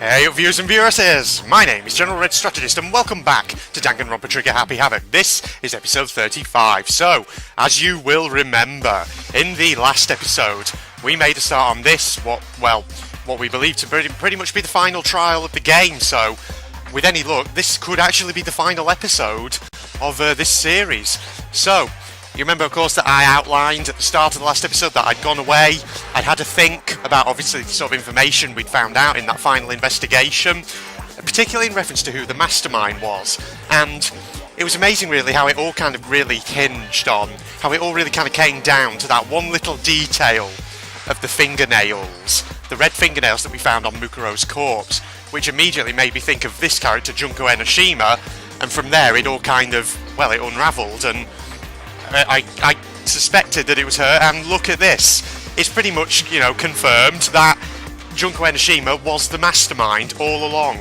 Hey viewers and viewresses, my name is General Red Strategist and welcome back to Danganronpa Trigger Happy Havoc. This is episode 35. So, as you will remember, in the last episode, we made a start on this, what we believe to pretty much be the final trial of the game. So, with any luck, this could actually be the final episode of this series. So, you remember, of course, that I outlined at the start of the last episode that I'd gone away. I'd had to think about, obviously, the sort of information we'd found out in that final investigation, particularly in reference to who the mastermind was. And it was amazing, really, how it all kind of really hinged on, how it all really kind of came down to that one little detail of the fingernails, the red fingernails that we found on Mukuro's corpse, which immediately made me think of this character, Junko Enoshima, and from there it all kind of, well, it unravelled, and I suspected that it was her, and look at this. It's pretty much, confirmed that Junko Enoshima was the mastermind all along.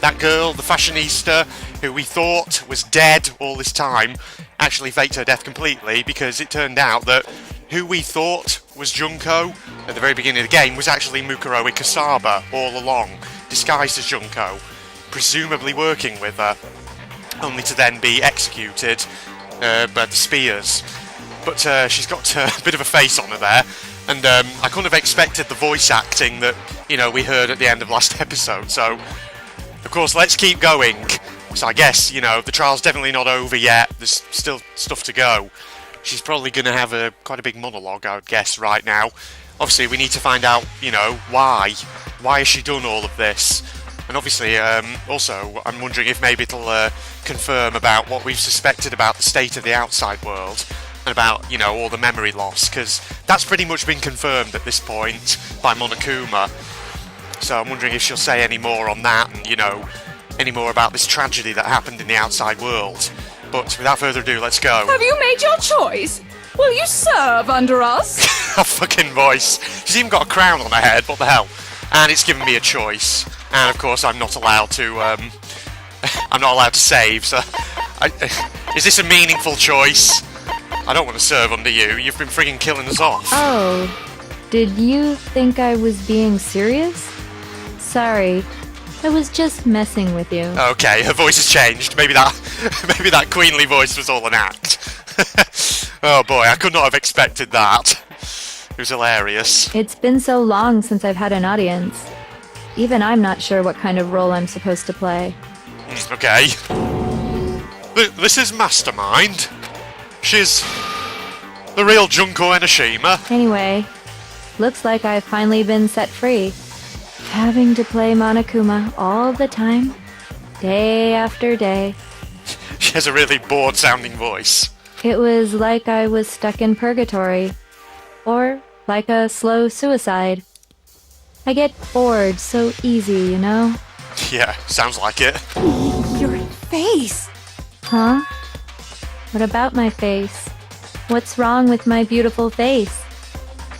That girl, the fashionista, who we thought was dead all this time, actually faked her death completely, because it turned out that who we thought was Junko at the very beginning of the game was actually Mukuro Ikasaba all along, disguised as Junko, presumably working with her, only to then be executed by the spears. But she's got a bit of a face on her there, and I couldn't have expected the voice acting that, we heard at the end of last episode. So, of course, let's keep going. So I guess, the trial's definitely not over yet. There's still stuff to go. She's probably going to have quite a big monologue, I would guess, right now. Obviously, we need to find out, why. Why has she done all of this? And obviously, also, I'm wondering if maybe it'll confirm about what we've suspected about the state of the outside world, and about, all the memory loss, because that's pretty much been confirmed at this point by Monokuma. So I'm wondering if she'll say any more on that, and, any more about this tragedy that happened in the outside world. But without further ado, let's go. Have you made your choice? Will you serve under us? Her fucking voice. She's even got a crown on her head, what the hell? And it's given me a choice. And of course I'm not allowed to, I'm not allowed to save, so... is this a meaningful choice? I don't want to serve under you. You've been friggin' killing us off. Oh, did you think I was being serious? Sorry, I was just messing with you. Okay, her voice has changed. Maybe that queenly voice was all an act. Oh boy, I could not have expected that. It was hilarious. It's been so long since I've had an audience. Even I'm not sure what kind of role I'm supposed to play. Okay. This is Mastermind. She's the real Junko Enoshima. Anyway, looks like I've finally been set free. Having to play Monokuma all the time, day after day. She has a really bored-sounding voice. It was like I was stuck in purgatory. Or like a slow suicide. I get bored so easy, Yeah, sounds like it. Your face! Huh? What about my face? What's wrong with my beautiful face?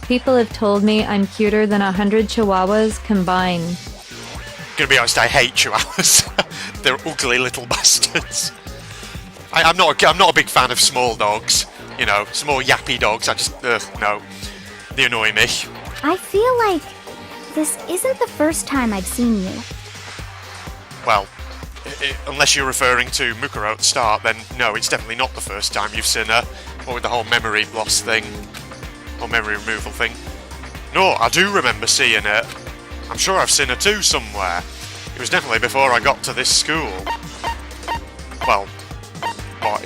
People have told me I'm cuter than 100 chihuahuas combined. Gonna be honest, I hate chihuahuas. They're ugly little bastards. I'm not a big fan of small dogs. Small yappy dogs. I just, no. They annoy me. I feel like this isn't the first time I've seen you. Well, unless you're referring to Mukuro at the start, then no, it's definitely not the first time you've seen her. Or with the whole memory loss thing. Or memory removal thing. No, I do remember seeing it. I'm sure I've seen her too somewhere. It was definitely before I got to this school. Well, what,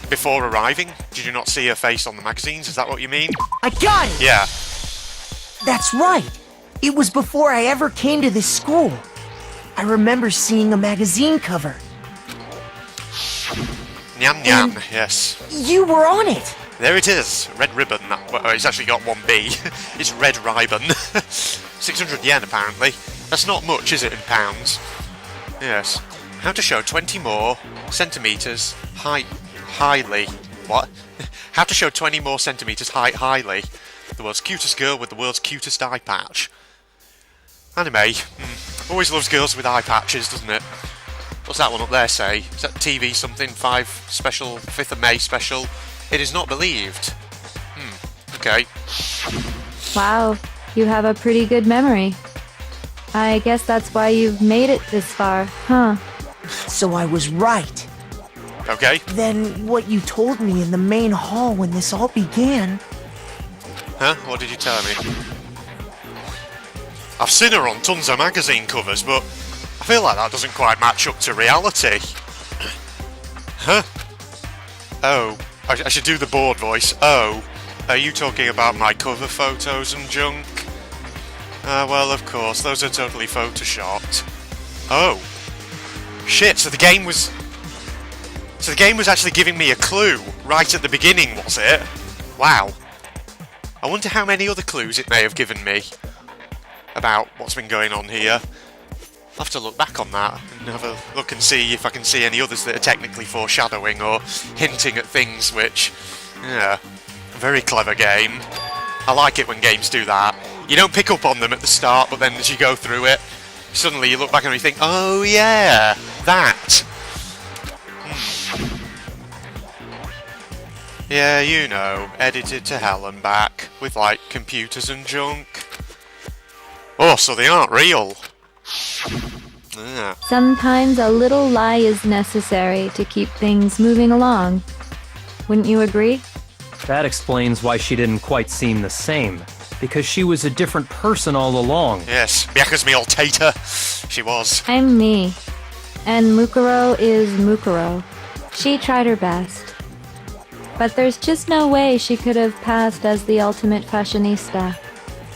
before arriving? Did you not see her face on the magazines? Is that what you mean? I got it! Yeah. That's right. It was before I ever came to this school. I remember seeing a magazine cover. Nyan Nyan, yes. You were on it! There it is, red ribbon. It's actually got one B. It's red ribbon. 600 yen, apparently. That's not much, is it, in pounds? Yes. How to show 20 more centimetres highly. What? How to show 20 more centimetres highly. The world's cutest girl with the world's cutest eye patch. Anime. Always loves girls with eye patches, doesn't it? What's that one up there say? Is that TV something? 5th of May special? It is not believed. Okay. Wow, you have a pretty good memory. I guess that's why you've made it this far, huh? So I was right. Okay. Then what you told me in the main hall when this all began... Huh? What did you tell me? I've seen her on tons of magazine covers, but I feel like that doesn't quite match up to reality. Huh? Oh, I should do the bored voice. Oh, are you talking about my cover photos and junk? Well, of course, those are totally photoshopped. Oh. Shit, so the game was actually giving me a clue right at the beginning, was it? Wow. I wonder how many other clues it may have given me about what's been going on here. I'll have to look back on that and have a look and see if I can see any others that are technically foreshadowing or hinting at things which... Yeah, very clever game. I like it when games do that. You don't pick up on them at the start, but then as you go through it, suddenly you look back and you think, oh yeah, that. Yeah, you know, edited to hell and back, with like computers and junk. Oh, so they aren't real. Yeah. Sometimes a little lie is necessary to keep things moving along. Wouldn't you agree? That explains why she didn't quite seem the same. Because she was a different person all along. Yes, Byaku's me old tater. She was. I'm me. And Mukuro is Mukuro. She tried her best. But there's just no way she could have passed as the ultimate fashionista.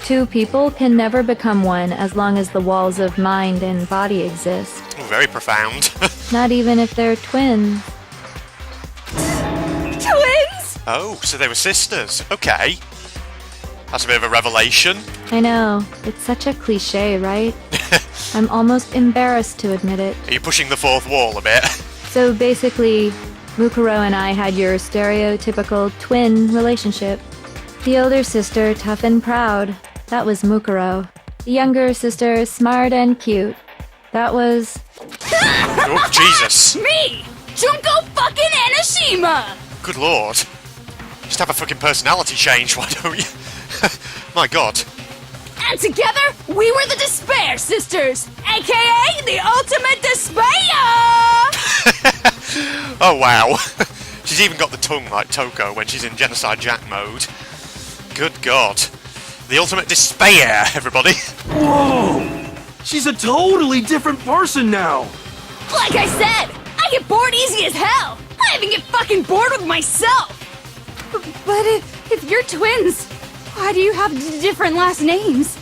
Two people can never become one as long as the walls of mind and body exist. Oh, very profound. Not even if they're twins. Twins? Oh, so they were sisters. Okay. That's a bit of a revelation. I know. It's such a cliche, right? I'm almost embarrassed to admit it. Are you pushing the fourth wall a bit? So basically, Mukuro and I had your stereotypical twin relationship. The older sister, tough and proud. That was Mukuro. The younger sister, smart and cute. That was... Oh, Jesus. Me! Junko fucking Enoshima! Good lord. Just have a fucking personality change, why don't you? My god. And together, we were the Despair Sisters, aka the Ultimate Despair! Oh, wow. She's even got the tongue like Toko when she's in Genocide Jack mode. Good god. The ultimate despair, everybody. Whoa! She's a totally different person now! Like I said, I get bored easy as hell! I even get fucking bored with myself! But if you're twins, why do you have different last names?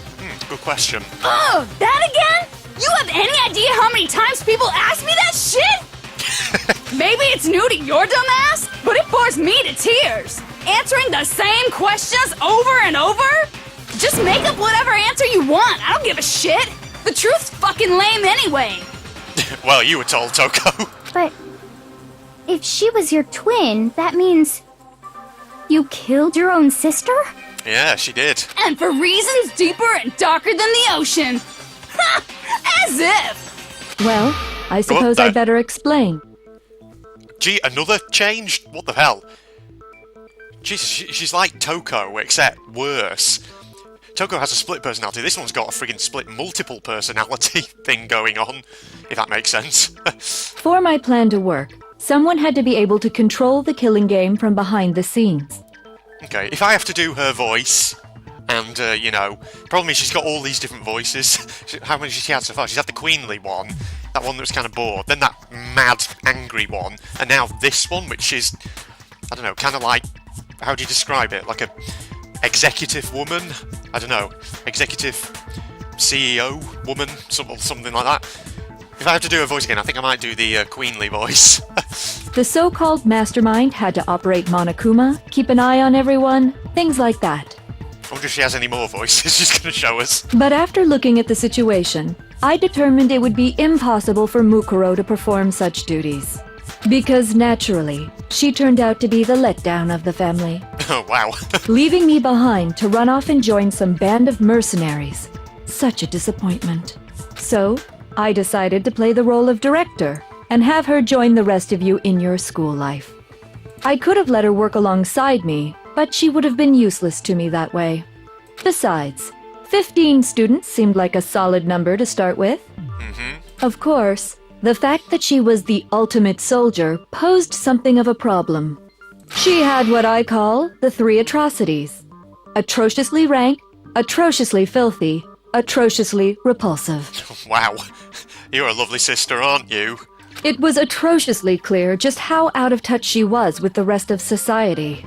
Good question. Oh, that again? You have any idea how many times people ask me that shit? Maybe it's new to your dumb ass, but it bores me to tears. Answering the same questions over and over? Just make up whatever answer you want. I don't give a shit. The truth's fucking lame anyway. Well, you were told, Toko. But if she was your twin, that means you killed your own sister? Yeah, she did. And for reasons deeper and darker than the ocean. Ha! As if! Well, I suppose I'd better explain. Gee, another change? What the hell? Jesus, she's like Toko, except worse. Toko has a split personality. This one's got a friggin' split multiple personality thing going on, if that makes sense. For my plan to work, someone had to be able to control the killing game from behind the scenes. Okay, if I have to do her voice, and, you know, problem is she's got all these different voices. How many has she had so far? She's had the queenly one, that one that was kind of bored, then that mad, angry one, and now this one, which is, I don't know, kind of like, how do you describe it? Like a executive woman? I don't know, executive CEO woman? Something like that. If I have to do her voice again, I think I might do the queenly voice. The so-called mastermind had to operate Monokuma, keep an eye on everyone, things like that. I wonder if she has any more voices she's going to show us. But after looking at the situation, I determined it would be impossible for Mukuro to perform such duties. Because naturally, she turned out to be the letdown of the family, Oh, wow. leaving me behind to run off and join some band of mercenaries. Such a disappointment. So, I decided to play the role of director and have her join the rest of you in your school life. I could have let her work alongside me, but she would have been useless to me that way. Besides, 15 students seemed like a solid number to start with. Of course, the fact that she was the ultimate soldier posed something of a problem. She had what I call the 3 atrocities. Atrociously rank, atrociously filthy, atrociously repulsive. Wow. You're a lovely sister, aren't you? It was atrociously clear just how out of touch she was with the rest of society.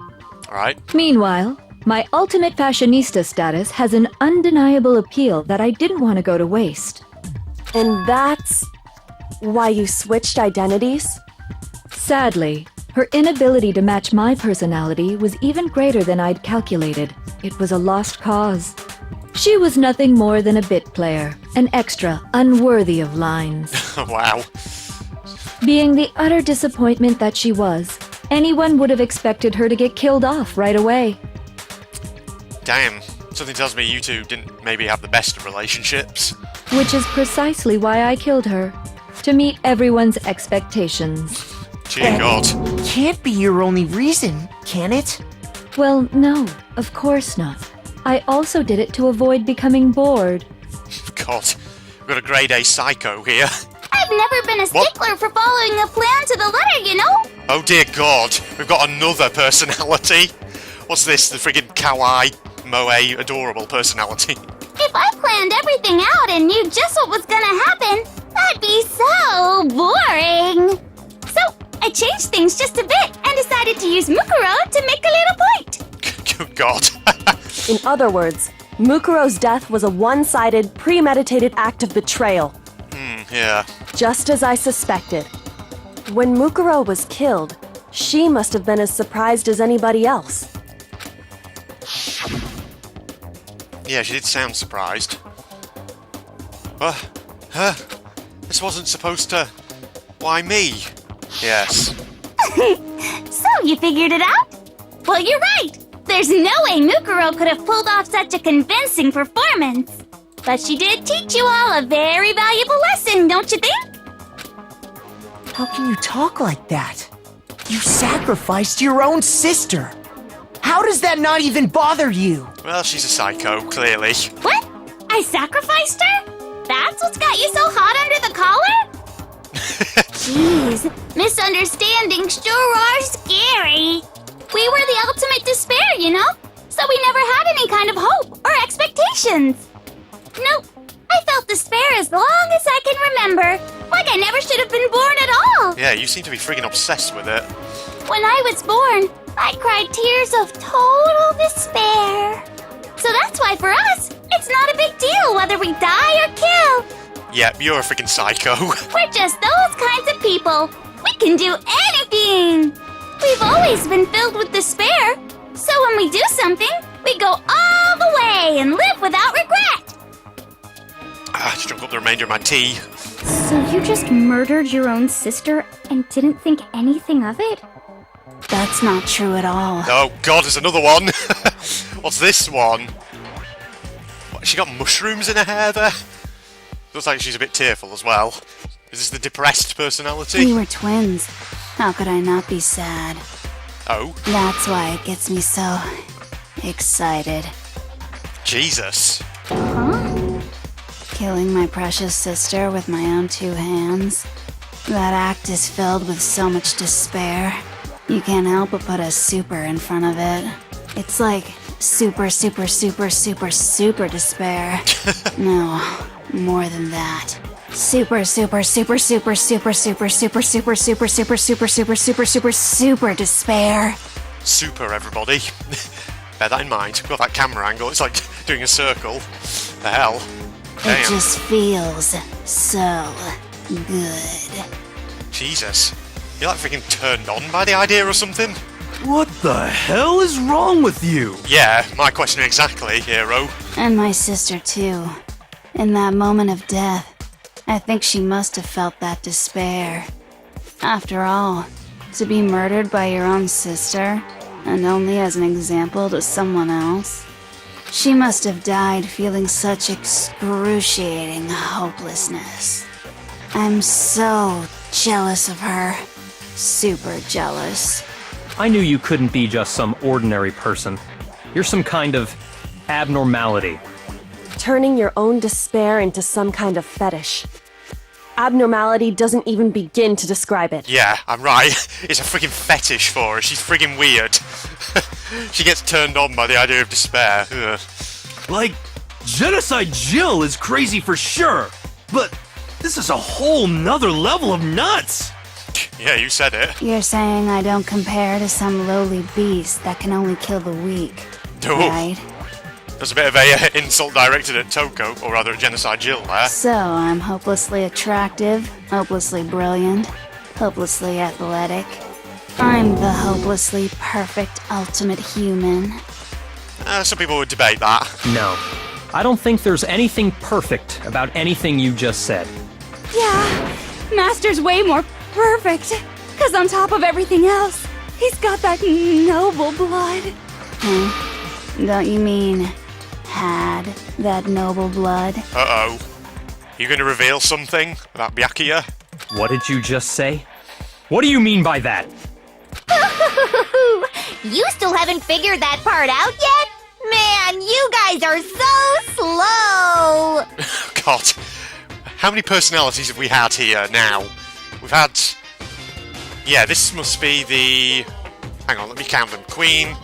Right. Meanwhile, my ultimate fashionista status has an undeniable appeal that I didn't want to go to waste. And that's why you switched identities? Sadly, her inability to match my personality was even greater than I'd calculated. It was a lost cause. She was nothing more than a bit player, an extra unworthy of lines. Wow. Being the utter disappointment that she was, anyone would have expected her to get killed off right away. Damn. Something tells me you two didn't maybe have the best of relationships. Which is precisely why I killed her. To meet everyone's expectations. Dear God. Can't be your only reason, can it? Well, no, of course not. I also did it to avoid becoming bored. God. We've got a grade A psycho here. I've never been a What? stickler for following a plan to the letter, you know? Oh dear God. We've got another personality. What's this? The friggin' kawaii, moe, adorable personality. If I planned everything out and knew just what was gonna happen, that'd be so boring. So, I changed things just a bit and decided to use Mukuro to make a little point. Good God. In other words, Mukuro's death was a one-sided, premeditated act of betrayal, Yeah. just as I suspected. When Mukuro was killed, she must have been as surprised as anybody else. Yeah, she did sound surprised. This wasn't supposed to... Why me? Yes. So, you figured it out? Well, you're right. There's no way Mukuro could have pulled off such a convincing performance. But she did teach you all a very valuable lesson, don't you think? How can you talk like that? You sacrificed your own sister. How does that not even bother you? Well, she's a psycho, clearly. What? I sacrificed her? That's what's got you so hot under the collar? Jeez, misunderstandings sure are scary. We were the ultimate despair, you know? So we never had any kind of hope or expectations. Nope, I felt despair as long as I can remember. Like I never should have been born at all. Yeah, you seem to be friggin' obsessed with it. When I was born, I cried tears of total despair. So that's why for us, it's not a big deal whether we die or kill. Yep, you're a friggin' psycho. We're just those kinds of people. We can do anything. We've always been filled with despair. So when we do something, we go all the way and live without regret. Just drunk up the remainder of my tea. So you just murdered your own sister and didn't think anything of it? That's not true at all. Oh God, there's another one. What's this one? What, she got mushrooms in her hair there? Looks like she's a bit tearful as well. Is this the depressed personality? We were twins. How could I not be sad? Oh, That's why it gets me so excited. Jesus. Killing my precious sister with my own 2 hands. That act is filled with so much despair. You can't help but put a super in front of it. It's like super, super, super, super, super despair. No, more than that. Super, super, super, super, super, super, super, super, super, super, super, super, super, super, super despair. Super, everybody. Bear that in mind. Got that camera angle. It's like doing a circle. The hell? It Damn. just feels so good. Jesus. You're like freaking turned on by the idea or something? What the hell is wrong with you? Yeah, my question exactly, hero. And my sister, too. In that moment of death, I think she must have felt that despair. After all, to be murdered by your own sister, and only as an example to someone else, she must have died feeling such excruciating hopelessness. I'm so jealous of her. Super jealous. I knew you couldn't be just some ordinary person. You're some kind of abnormality. Turning your own despair into some kind of fetish. Abnormality doesn't even begin to describe it. Yeah, I'm right. It's a friggin' fetish for her. She's friggin' weird. She gets turned on by the idea of despair. Ugh. Like, Genocide Jill is crazy for sure, but this is a whole nother level of nuts! Yeah, you said it. You're saying I don't compare to some lowly beast that can only kill the weak, Oh. right? There's a bit of a insult directed at Toko, or rather at Genocide Jill there. So I'm hopelessly attractive, hopelessly brilliant, hopelessly athletic. I'm the hopelessly perfect ultimate human. Some people would debate that. No. I don't think there's anything perfect about anything you just said. Yeah, Master's way more perfect. Cause on top of everything else, he's got that noble blood. Don't you mean had that noble blood? Uh-oh. You gonna reveal something about Byakuya? What did you just say? What do you mean by that? You still haven't figured that part out yet? Man, you guys are so slow! God. How many personalities have we had here now? We've had... Yeah, this must be the... Hang on, let me count them. Queen.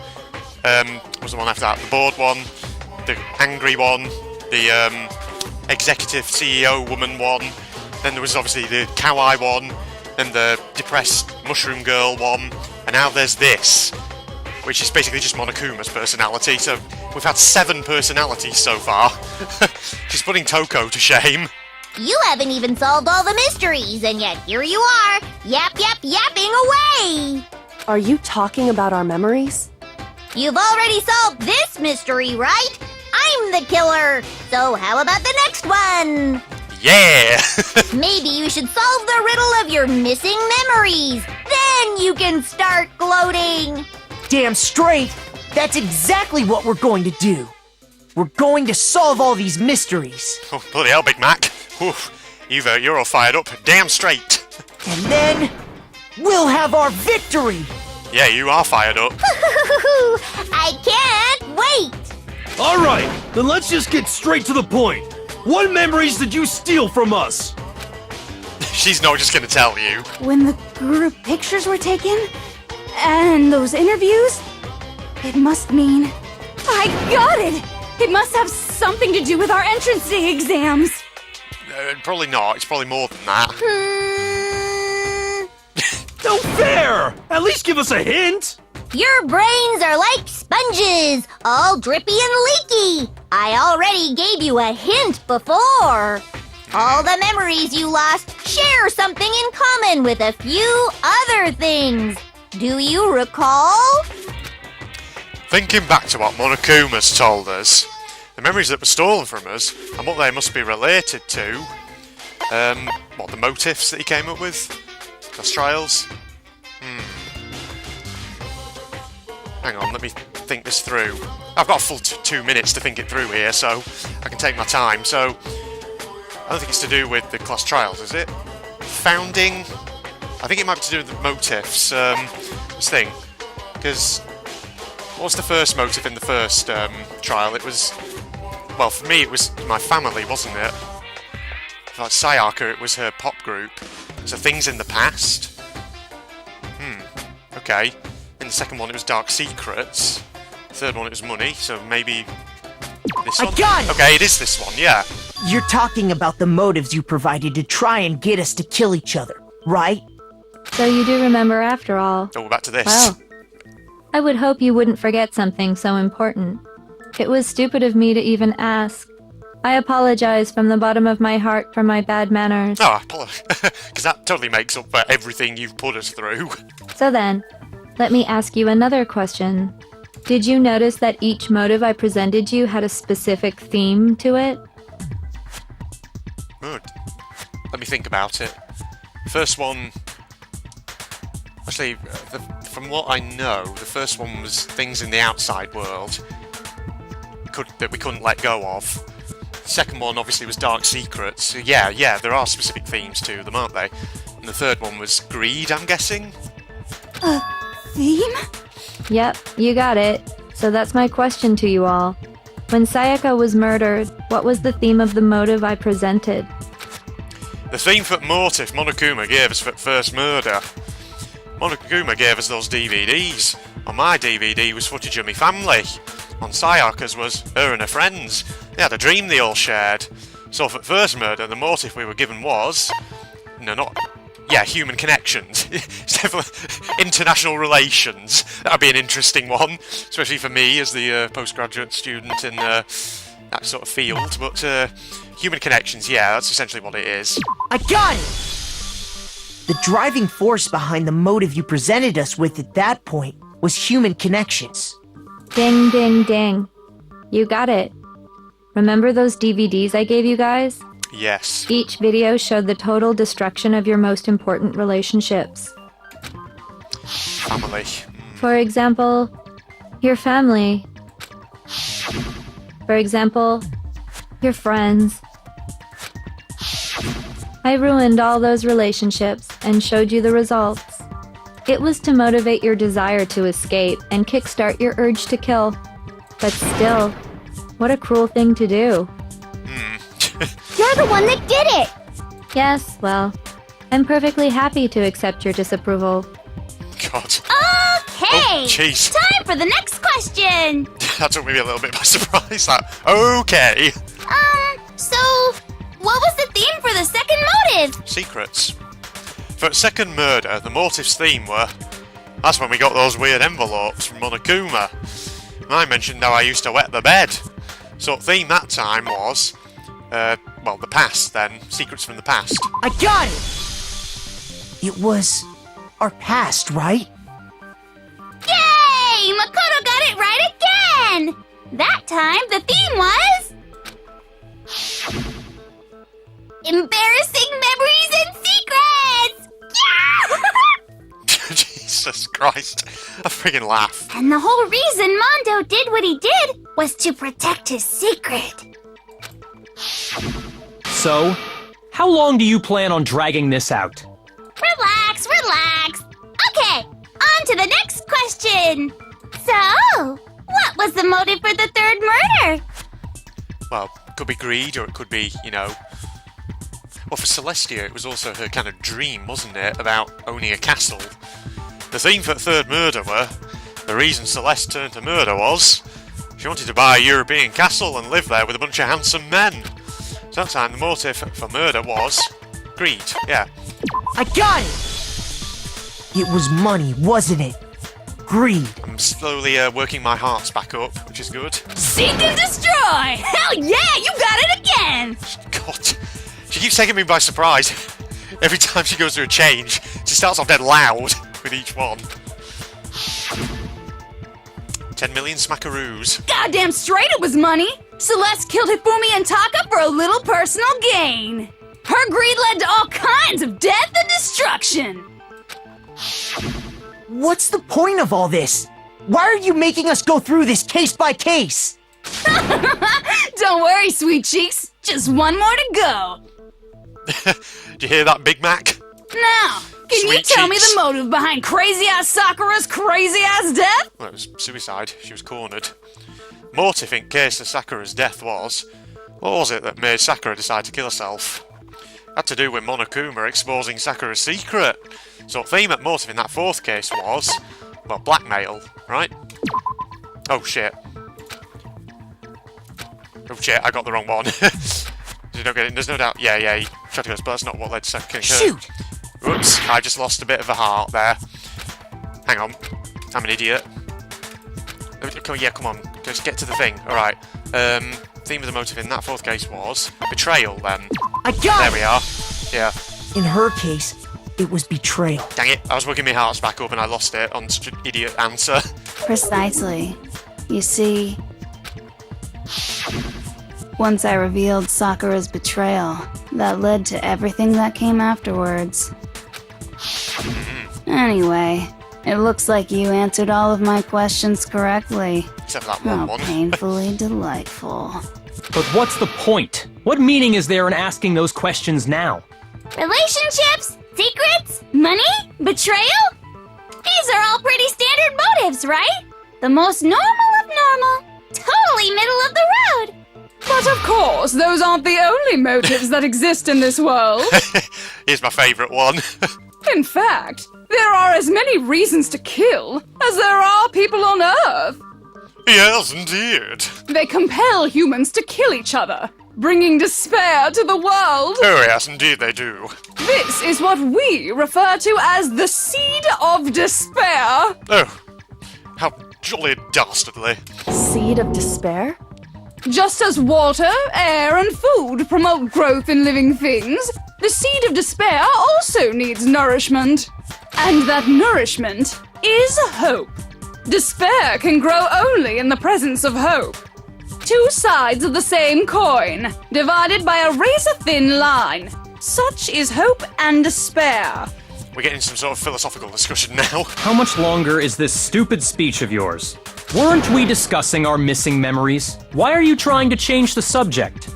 What was the one after that? The bored one. The angry one. The executive CEO woman one. Then there was obviously the kawaii one. Then the depressed mushroom girl one. And now there's this, which is basically just Monokuma's personality. So we've had 7 personalities so far. She's putting Toko to shame. You haven't even solved all the mysteries, and yet here you are, yapping away! Are you talking about our memories? You've already solved this mystery, right? I'm the killer! So how about the next one? Yeah! Maybe you should solve the riddle of your missing memories. Then you can start gloating. Damn straight! That's exactly what we're going to do! We're going to solve all these mysteries! Oh, bloody hell, Big Mac. Oof, you're all fired up. Damn straight. And then, we'll have our victory! Yeah, you are fired up. I can't wait! Alright, then let's just get straight to the point. What memories did you steal from us? She's not just gonna tell you. When the group pictures were taken, and those interviews, it must mean... I got it! It must have something to do with our entrance day exams. Probably not. It's probably more than that. No fair! At least give us a hint! Your brains are like sponges, all drippy and leaky. I already gave you a hint before. All the memories you lost share something in common with a few other things. Do you recall? Thinking back to what Monokuma's told us, the memories that were stolen from us, and what they must be related to, the motifs that he came up with? Those trials? Hang on, let me think this through. I've got a full 2 minutes to think it through here, so I can take my time. So, I don't think it's to do with the class trials, is it? Founding? I think it might be to do with the motifs. This thing. Because, what was the first motive in the first trial? It was... Well, for me, it was my family, wasn't it? For like Sayaka, it was her pop group. So things in the past. Okay. In the second one, it was Dark Secrets. The third one, it was money. So maybe this one. I got it! Okay, it is this one. Yeah. You're talking about the motives you provided to try and get us to kill each other, right? So you do remember after all. Oh, we're back to this. Well, I would hope you wouldn't forget something so important. It was stupid of me to even ask. I apologize from the bottom of my heart for my bad manners. Oh, because that totally makes up for everything you've put us through. So then, let me ask you another question. Did you notice that each motive I presented you had a specific theme to it? Good. Let me think about it. First one... Actually, from what I know, the first one was things in the outside world that we couldn't let go of. The second one, obviously, was Dark Secrets. So yeah, there are specific themes to them, aren't they? And the third one was greed, I'm guessing? Theme? Yep, you got it. So that's my question to you all. When Sayaka was murdered, what was the theme of the motive I presented? The theme for motive Monokuma gave us for first murder. Monokuma gave us those DVDs. On my DVD was footage of my family. On Sayaka's was her and her friends. They had a dream they all shared. So for first murder, the motive we were given was... human connections. It's definitely international relations. That would be an interesting one, especially for me as the postgraduate student in that sort of field. But human connections, yeah, that's essentially what it is. I got it! The driving force behind the motive you presented us with at that point was human connections. Ding, ding, ding. You got it. Remember those DVDs I gave you guys? Yes. Each video showed the total destruction of your most important relationships. Family. For example, your family. For example, your friends. I ruined all those relationships and showed you the results. It was to motivate your desire to escape and kickstart your urge to kill. But still, what a cruel thing to do. You're the one that did it! Yes, well, I'm perfectly happy to accept your disapproval. God. Okay! Oh, jeez. Time for the next question! That took me a little bit by surprise, that. Okay. So, what was the theme for the second motive? Secrets. For second murder, the motive's theme were... That's when we got those weird envelopes from Monokuma. And I mentioned how I used to wet the bed. So the theme that time was... the past, then. Secrets from the past. I got it! It was our past, right? Yay! Makoto got it right again! That time, the theme was... embarrassing memories and secrets! Yeah! Jesus Christ. I freaking laugh. And the whole reason Mondo did what he did was to protect his secret. So, how long do you plan on dragging this out? Relax, relax. Okay, on to the next question. So, what was the motive for the third murder? Well, it could be greed, or it could be, well, for Celestia, it was also her kind of dream, wasn't it, about owning a castle. The theme for the third murder the reason Celeste turned to murder was she wanted to buy a European castle and live there with a bunch of handsome men. So that time, the motive for murder was greed, yeah. I got it! It was money, wasn't it? Greed. I'm slowly working my hearts back up, which is good. Seek and destroy! Hell yeah, you got it again! God, she keeps taking me by surprise. Every time she goes through a change, she starts off dead loud with each one. 10 million smackaroos. Goddamn straight it was money! Celeste killed Hifumi and Taka for a little personal gain. Her greed led to all kinds of death and destruction. What's the point of all this? Why are you making us go through this case by case? Don't worry, sweet cheeks. Just one more to go. Do you hear that, Big Mac? Now, can you Sweet tell me cheeks. the motive behind crazy-ass Sakura's crazy-ass death? Well, it was suicide. She was cornered. Motive in case of Sakura's death was... What was it that made Sakura decide to kill herself? Had to do with Monokuma exposing Sakura's secret. So theme at motive in that fourth case was... Well, blackmail, right? Oh shit. Oh shit, I got the wrong one. You don't get it? There's no doubt. Yeah, he tried to go, but that's not what led to killing her. Shoot! Whoops, I just lost a bit of a heart there. Hang on, I'm an idiot. Come on, just get to the thing. Alright, theme of the motive in that fourth case was betrayal then. I got There it! we are, yeah. In her case, it was betrayal. Dang it, I was working my hearts back up and I lost it on such an idiot answer. Precisely. You see, once I revealed Sakura's betrayal, that led to everything that came afterwards. Anyway, it looks like you answered all of my questions correctly. Except for that one How one. painfully delightful. But what's the point? What meaning is there in asking those questions now? Relationships, secrets, money, betrayal? These are all pretty standard motives, right? The most normal of normal. Totally middle of the But of course, those aren't the only motives that exist in this world. Here's my favourite one. In fact, there are as many reasons to kill as there are people on Earth. Yes, indeed. They compel humans to kill each other, bringing despair to the world. Oh, yes, indeed they do. This is what we refer to as the seed of despair. Oh, how jolly dastardly. Seed of despair? Just as water, air, and food promote growth in living things, the seed of despair also needs nourishment. And that nourishment is hope. Despair can grow only in the presence of hope. Two sides of the same coin, divided by a razor-thin line. Such is hope and despair. We're getting some sort of philosophical discussion now. How much longer is this stupid speech of yours? Weren't we discussing our missing memories? Why are you trying to change the subject?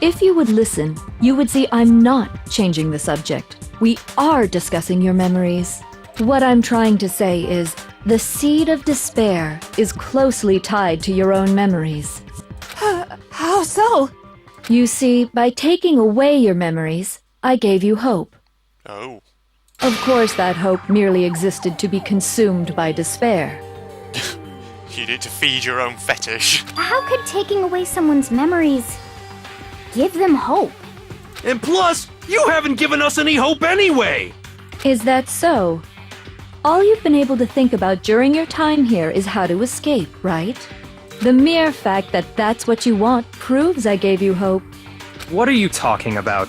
If you would listen, you would see I'm not changing the subject. We are discussing your memories. What I'm trying to say is, the seed of despair is closely tied to your own memories. How so? You see, by taking away your memories, I gave you hope. Oh. Of course, that hope merely existed to be consumed by despair. You need to feed your own fetish. How could taking away someone's memories give them hope? And plus, you haven't given us any hope anyway! Is that so? All you've been able to think about during your time here is how to escape, right? The mere fact that that's what you want proves I gave you hope. What are you talking about?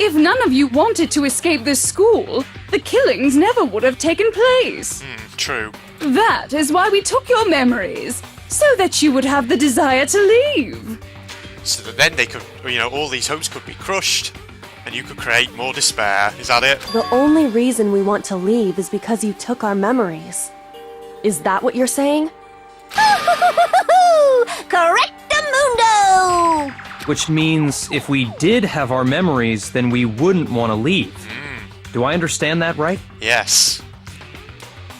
If none of you wanted to escape this school, the killings never would have taken place. True. That is why we took your memories, so that you would have the desire to leave. So that then they could, all these hopes could be crushed, and you could create more despair. Is that it? The only reason we want to leave is because you took our memories. Is that what you're saying? Correctamundo! Which means if we did have our memories, then we wouldn't want to leave. Do I understand that right? Yes.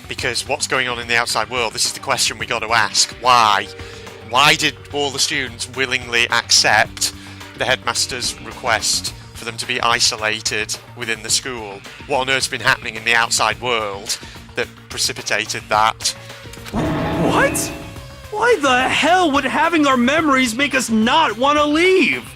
Because what's going on in the outside world? This is the question we got to ask. Why? Why did all the students willingly accept the headmaster's request for them to be isolated within the school? What on earth's been happening in the outside world that precipitated that? What? Why the hell would having our memories make us not want to leave?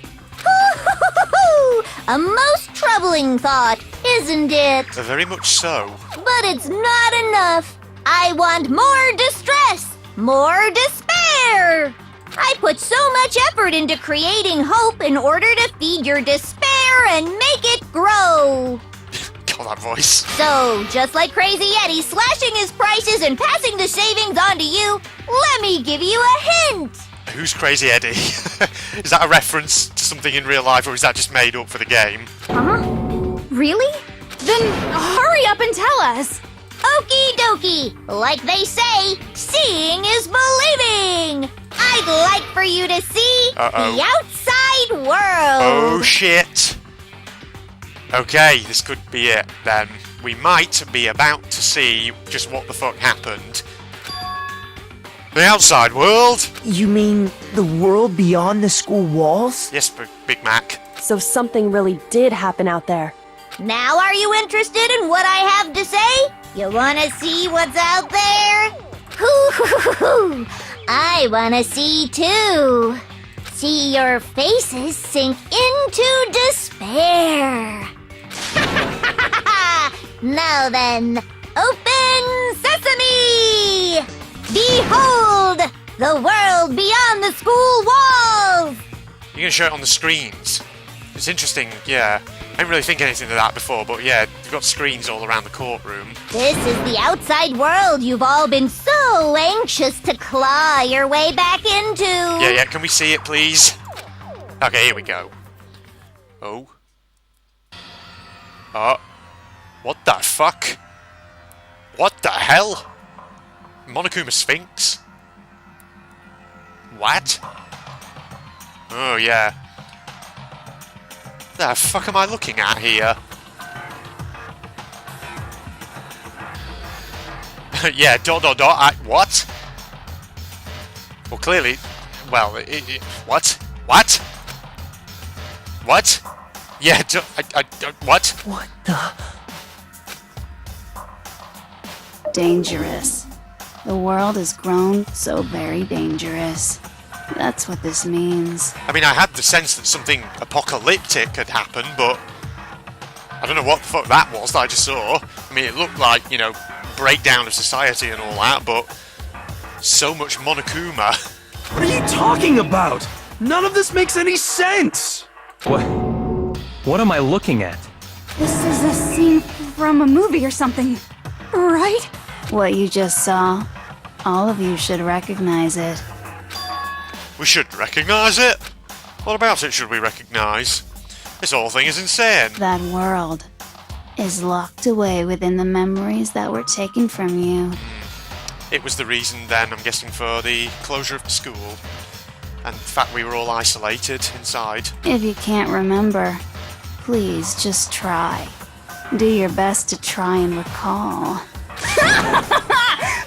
A most troubling thought, isn't it? Very much so. But it's not enough. I want more distress, more despair. I put so much effort into creating hope in order to feed your despair and make it grow. God, that voice. So, just like Crazy Eddie slashing his prices and passing the savings on to you, let me give you a hint. Who's Crazy Eddie? Is that a reference to something in real life, or is that just made up for the game? Huh? Really? Then hurry up and tell us. Okie dokie. Like they say, seeing is believing. I'd like for you to see the outside world. Oh shit. Okay, this could be it then. We might be about to see just what the fuck happened. The outside world? You mean the world beyond the school walls? Yes, Big Mac. So something really did happen out there. Now are you interested in what I have to say? You wanna see what's out there? Hoo-hoo-hoo-hoo! I wanna see too. See your faces sink into despair. Now then, open sesame! Behold, the world beyond the school walls! You're gonna show it on the screens. It's interesting, yeah. I didn't really think anything of that before, but yeah, you've got screens all around the courtroom. This is the outside world you've all been so anxious to claw your way back into. Yeah, can we see it, please? Okay, here we go. Oh. What the fuck? What the hell? Monokuma Sphinx? What? Oh, yeah. The fuck am I looking at here? Yeah, ... What? Well, clearly... Well, what? What? What? Yeah, what? What the? Dangerous. The world has grown so very dangerous. That's what this means. I mean, I had the sense that something apocalyptic had happened, but I don't know what the fuck that was that I just saw. I mean, it looked like, you know, breakdown of society and all that, but so much Monokuma. What are you talking about? None of this makes any sense! What am I looking at? This is a scene from a movie or something, right? What you just saw, all of you should recognize it. We should recognise it? What about it should we recognise? This whole thing is insane. That world is locked away within the memories that were taken from you. It was the reason then, I'm guessing, for the closure of the school. And the fact we were all isolated inside. If you can't remember, please just try. Do your best to try and recall.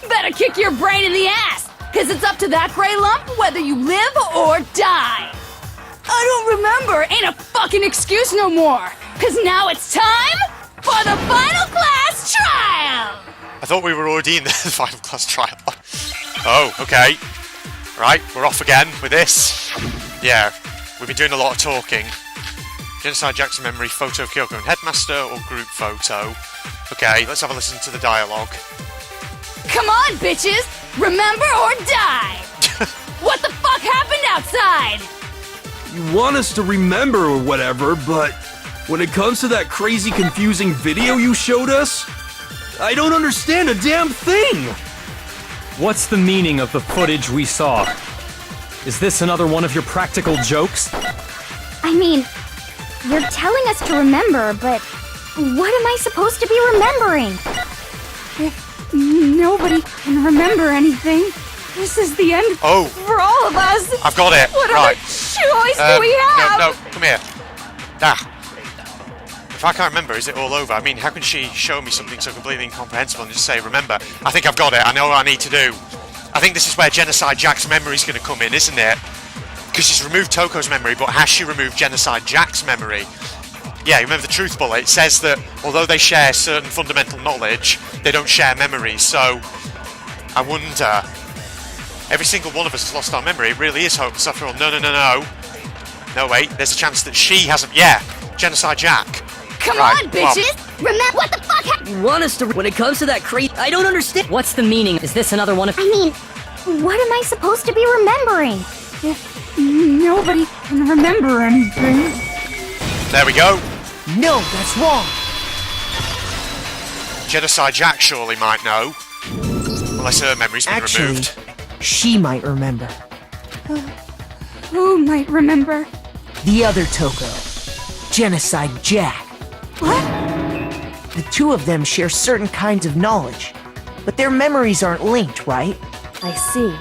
Better kick your brain in the ass, cause it's up to that gray lump whether you live or die. I don't remember ain't a fucking excuse no more, cause now it's time for the final class trial! I thought we were already in the final class trial. Oh, okay. Right, we're off again with this. Yeah, we've been doing a lot of talking. Genocide Jack's memory, photo of Kyoko and Headmaster, or group photo. Okay, let's have a listen to the dialogue. Come on, bitches! Remember or die! What the fuck happened outside? You want us to remember or whatever, but when it comes to that crazy confusing video you showed us, I don't understand a damn thing! What's the meaning of the footage we saw? Is this another one of your practical jokes? I mean, you're telling us to remember, but what am I supposed to be remembering? If nobody can remember anything, this is the end for all of us. I've got it. What right. other choice do we have? No, come here. If I can't remember, is it all over? I mean, how can she show me something so completely incomprehensible and just say, remember? I think I've got it. I know what I need to do. I think this is where Genocide Jack's memory's going to come in, isn't it? Because she's removed Toko's memory, but has she removed Genocide Jack's memory? Yeah, remember the truth bullet? It says that although they share certain fundamental knowledge, they don't share memories. So, I wonder... Every single one of us has lost our memory. It really is hopeless after all. No. No, wait. There's a chance that she hasn't... Yeah, Genocide Jack. Come Right, on, bitches! Remember what the fuck happened? You want us to... When it comes to that crate, I don't understand. What's the meaning? Is this another one of... I mean, what am I supposed to be remembering? If nobody can remember anything... There we go. No, that's wrong. Genocide Jack surely might know. Unless her memory's been Actually, removed. she might remember. Who might remember? The other Toko. Genocide Jack. What? The two of them share certain kinds of knowledge, but their memories aren't linked, right? I see.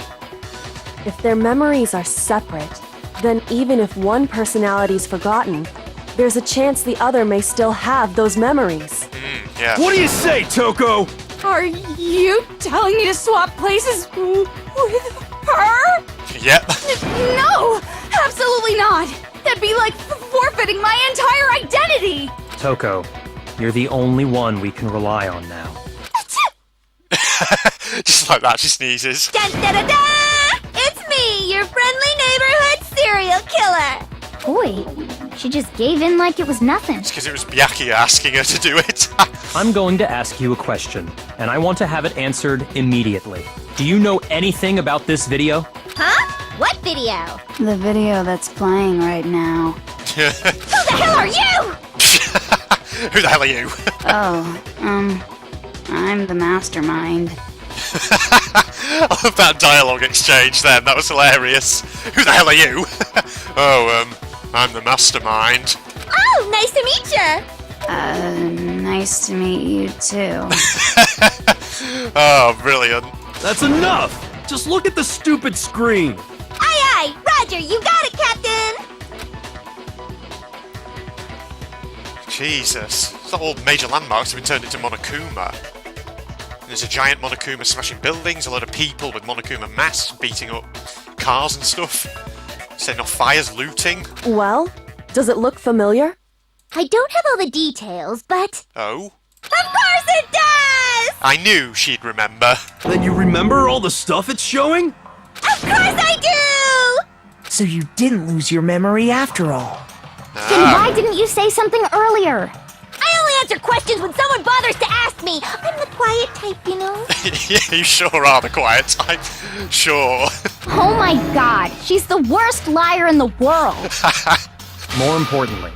If their memories are separate, then even if one personality's forgotten, there's a chance the other may still have those memories. Yeah. What do you say, Toko? Are you telling me to swap places with her? Yep. No! Absolutely not! That'd be like forfeiting my entire identity! Toko, you're the only one we can rely on now. Just like that, she sneezes. Dun, da, da, da! It's me, your friendly neighborhood serial killer! Boy, she just gave in like it was nothing. It's because it was Byakuya asking her to do it. I'm going to ask you a question, and I want to have it answered immediately. Do you know anything about this video? Huh? What video? The video that's playing right now. Who the hell are you? Who the hell are you? I'm the mastermind. I love that dialogue exchange then, that was hilarious. Who the hell are you? I'm the mastermind. Oh, nice to meet you. Nice to meet you too. Oh, brilliant. That's enough! Just look at the stupid screen! Aye, aye, Roger, you got it, Captain. Jesus. It's not all major landmarks have been turned into Monokuma. There's a giant Monokuma smashing buildings, a lot of people with Monokuma masks beating up cars and stuff. Setting off fires, looting. Well, Does it look familiar? I don't have all the details, but... Oh? Of course it does! I knew she'd remember. Then you remember all the stuff it's showing? Of course I do! So you didn't lose your memory after all. Then why didn't you say something earlier? I only answer questions when someone bothers to ask me. I'm the quiet type, you know? Yeah, you sure are the quiet type. Sure. Oh my god, she's the worst liar in the world. More importantly,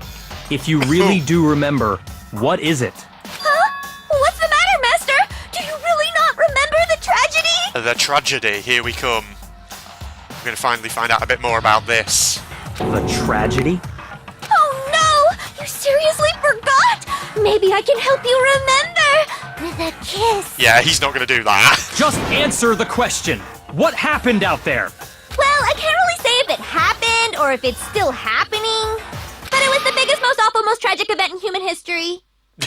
if you really do remember, what is it? Huh? What's the matter, Master? Do you really not remember the tragedy? The tragedy, here we come. We're going to finally find out a bit more about this. The tragedy? Oh no! You seriously forgot? Maybe I can help you remember with a kiss. Yeah, he's not going to do that. Just answer the question. What happened out there? Well, I can't really say if it happened or if it's still happening. But it was the biggest, most awful, most tragic event in human history.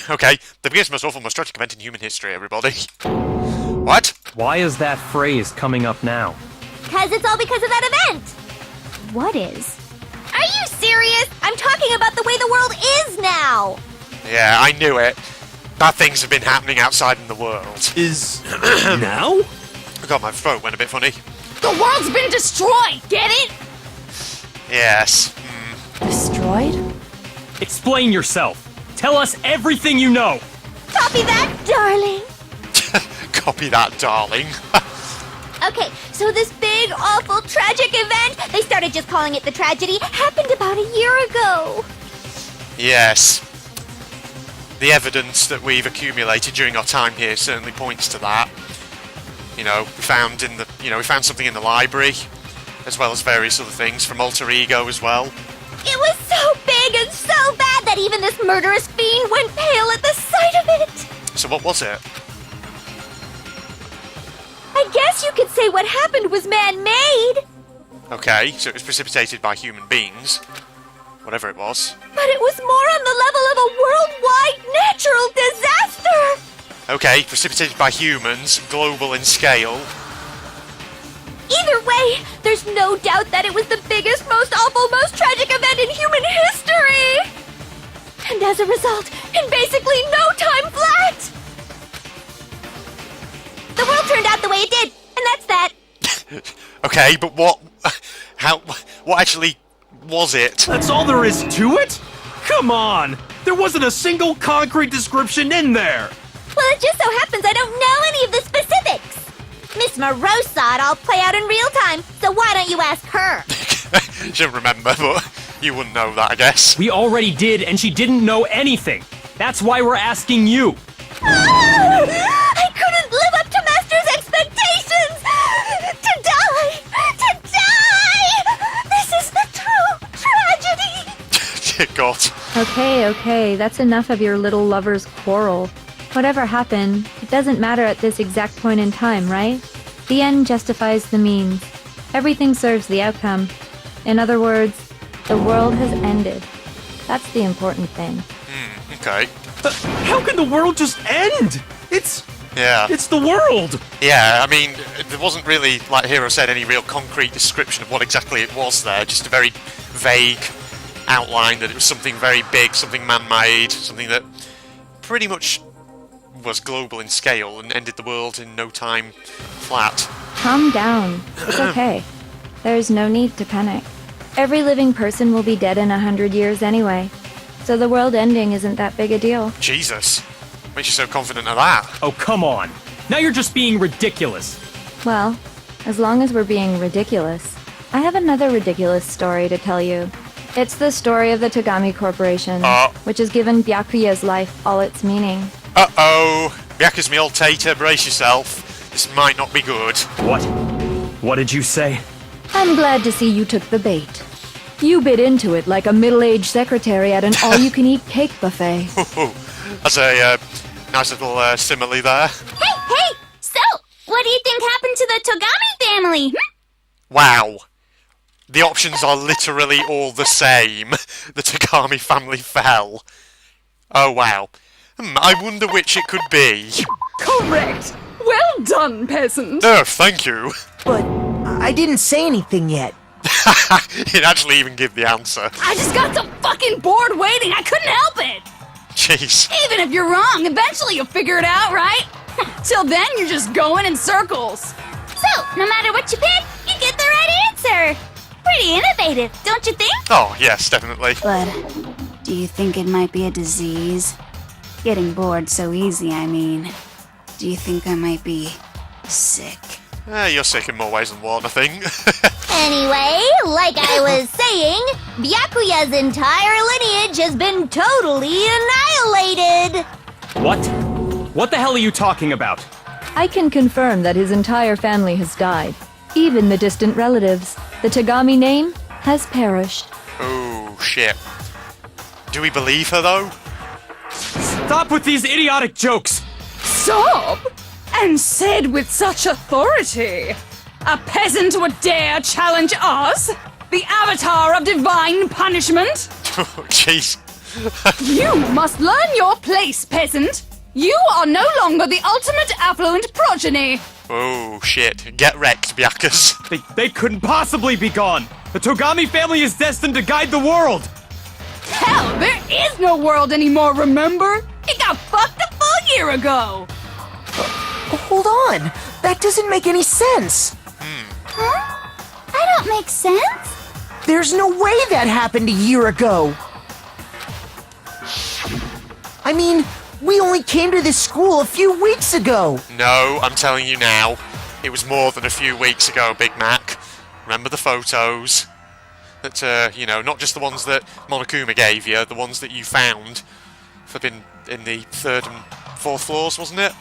Okay, the biggest, most awful, most tragic event in human history, everybody. What? Why is that phrase coming up now? Because it's all because of that event. What is? Are you serious? I'm talking about the way the world is now. Yeah, I knew it. Bad things have been happening outside in the world. Is now? God, my throat went a bit funny. The world's been destroyed, get it? Yes. Destroyed? Explain yourself. Tell us everything you know. Copy that, darling. Copy that, darling. Okay, so this big, awful, tragic event, they started just calling it the tragedy, happened about a year ago. Yes. The evidence that we've accumulated during our time here certainly points to that. You know, we found something in the library, as well as various other things from Alter Ego as well. It was so big and so bad that even this murderous fiend went pale at the sight of it. So what was it? I guess you could say what happened was man-made. Okay, so it was precipitated by human beings. Whatever it was. But it was more on the level of a worldwide natural disaster. Okay, precipitated by humans, global in scale. Either way, there's no doubt that it was the biggest, most awful, most tragic event in human history. And as a result, in basically no time flat, the world turned out the way it did, and that's that. Okay, but what actually was it? That's all there is to it? Come on! There wasn't a single concrete description in there! Well, it just so happens I don't know any of the specifics. Miss Moreau saw it all play out in real time, so why don't you ask her? She'll remember, but you wouldn't know that, I guess. We already did, and she didn't know anything. That's why we're asking you. I couldn't live up to Master's expectations! To die! To die! This is the true tragedy! Dear God. Okay, that's enough of your little lover's quarrel. Whatever happened, it doesn't matter at this exact point in time, right? The end justifies the means. Everything serves the outcome. In other words, the world has ended. That's the important thing. Okay. How can the world just end? It's the world! Yeah, I mean, there wasn't really, like Hero said, any real concrete description of what exactly it was there. Just a very vague outline that it was something very big, something man-made, something that pretty much was global in scale and ended the world in no time flat. Calm down. It's okay. There's no need to panic. Every living person will be dead in 100 years anyway. So the world ending isn't that big a deal. Jesus. Makes you so confident of that. Oh, come on. Now you're just being ridiculous. Well, as long as we're being ridiculous, I have another ridiculous story to tell you. It's the story of the Tagami Corporation, which has given Byakuya's life all its meaning. Uh-oh. Byaku's me old tater, brace yourself. This might not be good. What? What did you say? I'm glad to see you took the bait. You bit into it like a middle-aged secretary at an all-you-can-eat cake buffet. That's a nice little simile there. Hey! So, what do you think happened to the Togami family? Wow. The options are literally all the same. The Tagami family fell. Oh, wow. I wonder which it could be. Correct! Well done, peasant! Oh, thank you. But I didn't say anything yet. He didn't actually even give the answer. I just got so fucking bored waiting, I couldn't help it! Jeez. Even if you're wrong, eventually you'll figure it out, right? Till then, you're just going in circles. So, no matter what you pick, you get the right answer. Pretty innovative, don't you think? Oh, yes, definitely. But do you think it might be a disease? Getting bored so easy, I mean. Do you think I might be sick? You're sick in more ways than one, I think. Anyway, like I was saying, Byakuya's entire lineage has been totally annihilated. What? What the hell are you talking about? I can confirm that his entire family has died. Even the distant relatives. The Tagami name has perished. Oh, shit. Do we believe her, though? Stop with these idiotic jokes! Sob? And said with such authority. A peasant would dare challenge us? The avatar of divine punishment? Oh, jeez. You must learn your place, peasant. You are no longer the ultimate affluent progeny. Oh, shit. Get wrecked, Byakus. They couldn't possibly be gone! The Togami family is destined to guide the world! Hell, there is no world anymore, remember? It got fucked a full year ago. Hold on! That doesn't make any sense! Huh? I don't make sense. There's no way that happened a year ago! I mean, we only came to this school a few weeks ago! No, I'm telling you now. It was more than a few weeks ago, Big Mac. Remember the photos? That, not just the ones that Monokuma gave you, the ones that you found. Flipping in the 3rd and 4th floors, wasn't it?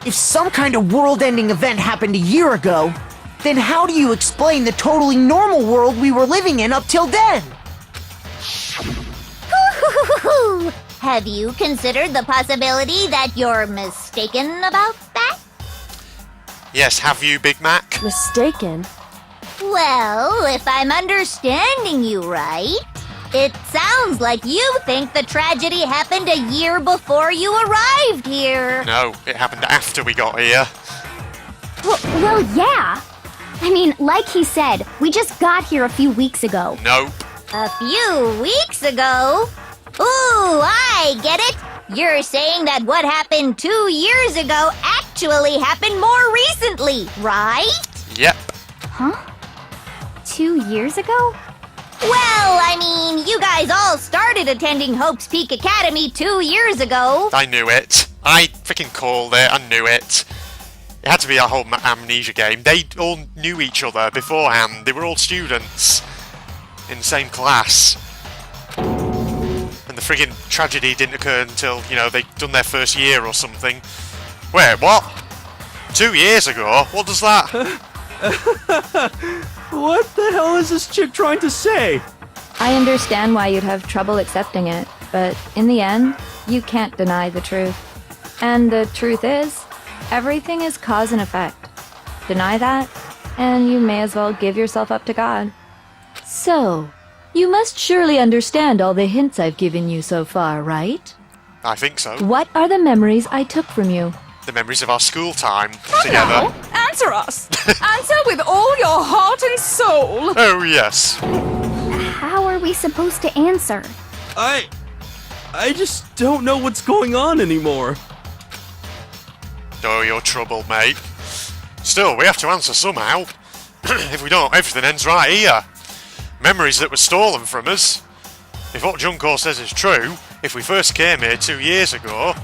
If some kind of world-ending event happened a year ago, then how do you explain the totally normal world we were living in up till then? Have you considered the possibility that you're mistaken about that? Yes, have you, Big Mac? Mistaken? Well, if I'm understanding you right, it sounds like you think the tragedy happened a year before you arrived here. No, it happened after we got here. Well, yeah. I mean, like he said, we just got here a few weeks ago. Nope. A few weeks ago? Ooh, I get it. You're saying that what happened 2 years ago actually happened more recently, right? Yep. Huh? 2 years ago? Well, I mean, you guys all started attending Hope's Peak Academy 2 years ago. I knew it. I freaking called it. I knew it. It had to be a whole amnesia game. They all knew each other beforehand. They were all students in the same class. And the friggin' tragedy didn't occur until, they'd done their first year or something. Wait, what? 2 years ago? What does that... What the hell is this chick trying to say? I understand why you'd have trouble accepting it, but in the end, you can't deny the truth. And the truth is, everything is cause and effect. Deny that, and you may as well give yourself up to God. So, you must surely understand all the hints I've given you so far, right? I think so. What are the memories I took from you? The memories of our school time Now, together. answer us. Answer with all your heart and soul. Oh, yes. How are we supposed to answer? I just don't know what's going on anymore. Oh, you're trouble, mate. Still, we have to answer somehow. If we don't, everything ends right here. Memories that were stolen from us. If what Junko says is true, if we first came here 2 years ago,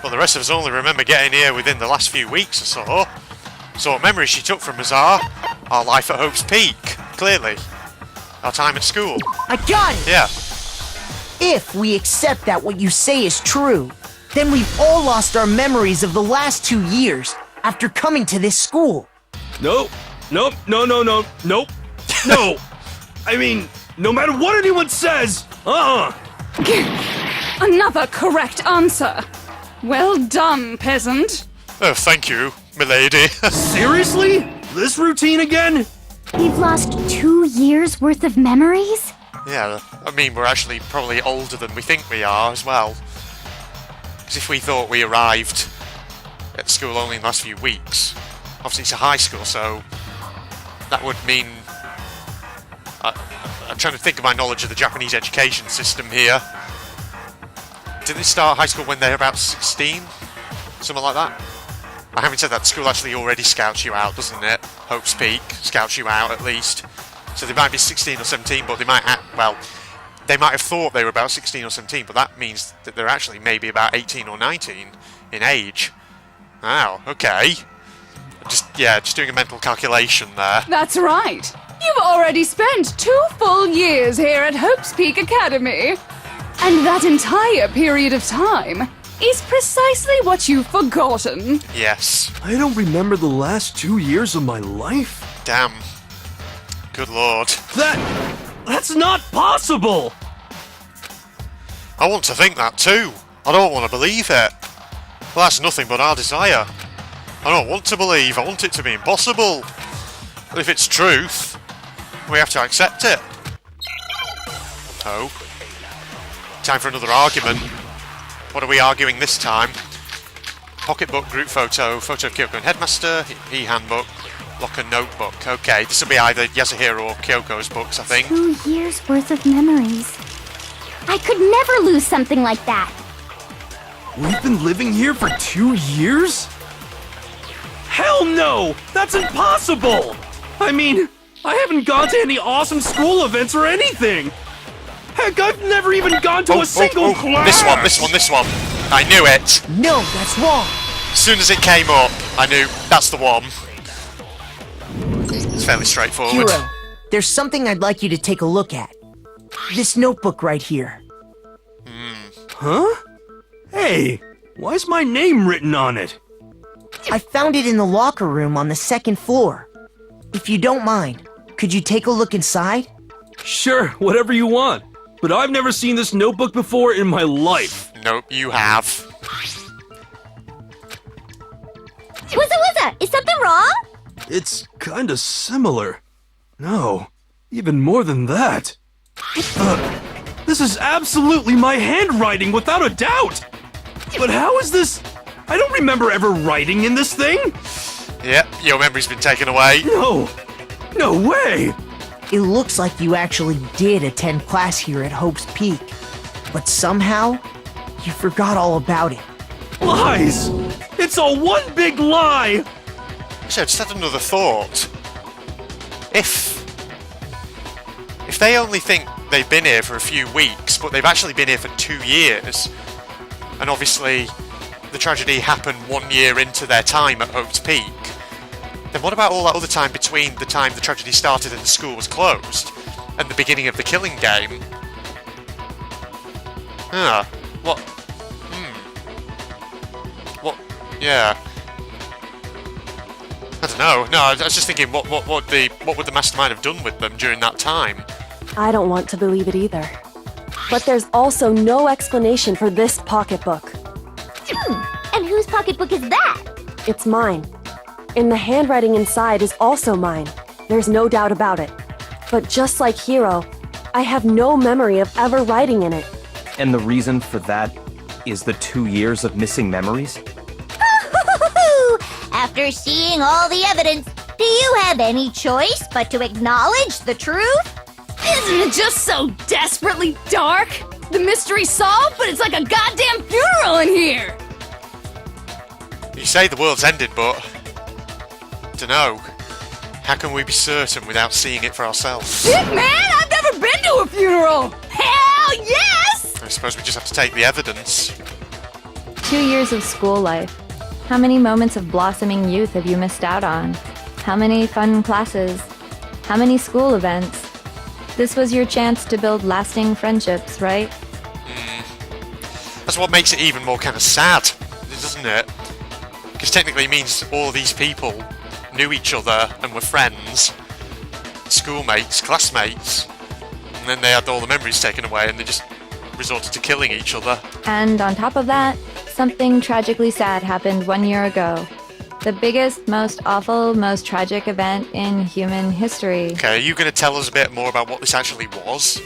well, the rest of us only remember getting here within the last few weeks or so. So what memories she took from us are our life at Hope's Peak, clearly. Our time at school. I got it! Yeah. If we accept that what you say is true, then we've all lost our memories of the last 2 years after coming to this school. Nope. No. I mean, no matter what anyone says, Another correct answer. Well done, peasant. Oh, thank you, milady. Seriously? This routine again? We've lost 2 years worth of memories? Yeah, I mean, we're actually probably older than we think we are as well. Because if we thought we arrived at school only in the last few weeks, obviously it's a high school, so that would mean... I'm trying to think of my knowledge of the Japanese education system here. Didn't they start high school when they're about 16? Something like that? I haven't said that school actually already scouts you out, doesn't it? Hope's Peak scouts you out, at least. So they might be 16 or 17, but they might... they might have thought they were about 16 or 17, but that means that they're actually maybe about 18 or 19 in age. Wow, okay. Just doing a mental calculation there. That's right. You've already spent 2 full years here at Hope's Peak Academy. And that entire period of time is precisely what you've forgotten. Yes. I don't remember the last 2 years of my life. Damn. Good lord. That's not possible! I want to think that too. I don't want to believe it. Well, that's nothing but our desire. I don't want to believe, I want it to be impossible. But if it's truth, we have to accept it. Oh. Time for another argument. What are we arguing this time? Pocketbook, group photo, photo of Kyoko and Headmaster, e-handbook, locker notebook. Okay, this will be either Yasuhiro or Kyoko's books, I think. 2 years worth of memories. I could never lose something like that. We've been living here for 2 years? Hell no! That's impossible! I mean, I haven't gone to any awesome school events or anything! Heck, I've never even gone to a single class! This one. I knew it! No, that's wrong. As soon as it came up, I knew that's the one. It's fairly straightforward. Hiro, there's something I'd like you to take a look at. This notebook right here. Huh? Hey, why's my name written on it? I found it in the locker room on the 2nd floor. If you don't mind, could you take a look inside? Sure, whatever you want. But I've never seen this notebook before in my life. Nope, you have. Wuzza, is something wrong? It's kinda similar. No, even more than that. This is absolutely my handwriting, without a doubt! But how is this? I don't remember ever writing in this thing! Yep, your memory's been taken away. No way! It looks like you actually did attend class here at Hope's Peak. But somehow, you forgot all about it. Lies! It's all one big lie! So I just had another thought. If they only think they've been here for a few weeks, but they've actually been here for 2 years, and obviously the tragedy happened 1 year into their time at Hope's Peak, then what about all that other time between the time the tragedy started and the school was closed, and the beginning of the killing game? What? What? Yeah. I don't know. No, I was just thinking, what would the mastermind have done with them during that time? I don't want to believe it either. But there's also no explanation for this pocketbook. And whose pocketbook is that? It's mine. And the handwriting inside is also mine. There's no doubt about it. But just like Hiro, I have no memory of ever writing in it. And the reason for that is the 2 years of missing memories? After seeing all the evidence, do you have any choice but to acknowledge the truth? Isn't it just so desperately dark? The mystery's solved, but it's like a goddamn funeral in here! You say the world's ended, but... dunno. How can we be certain without seeing it for ourselves? Shit, man! I've never been to a funeral! Hell yes! I suppose we just have to take the evidence. 2 years of school life. How many moments of blossoming youth have you missed out on? How many fun classes? How many school events? This was your chance to build lasting friendships, right? That's what makes it even more kind of sad, doesn't it? Because technically it means all these people knew each other and were friends, schoolmates, classmates, and then they had all the memories taken away and they just resorted to killing each other. And on top of that, something tragically sad happened 1 year ago. The biggest, most awful, most tragic event in human history. Okay, are you going to tell us a bit more about what this actually was?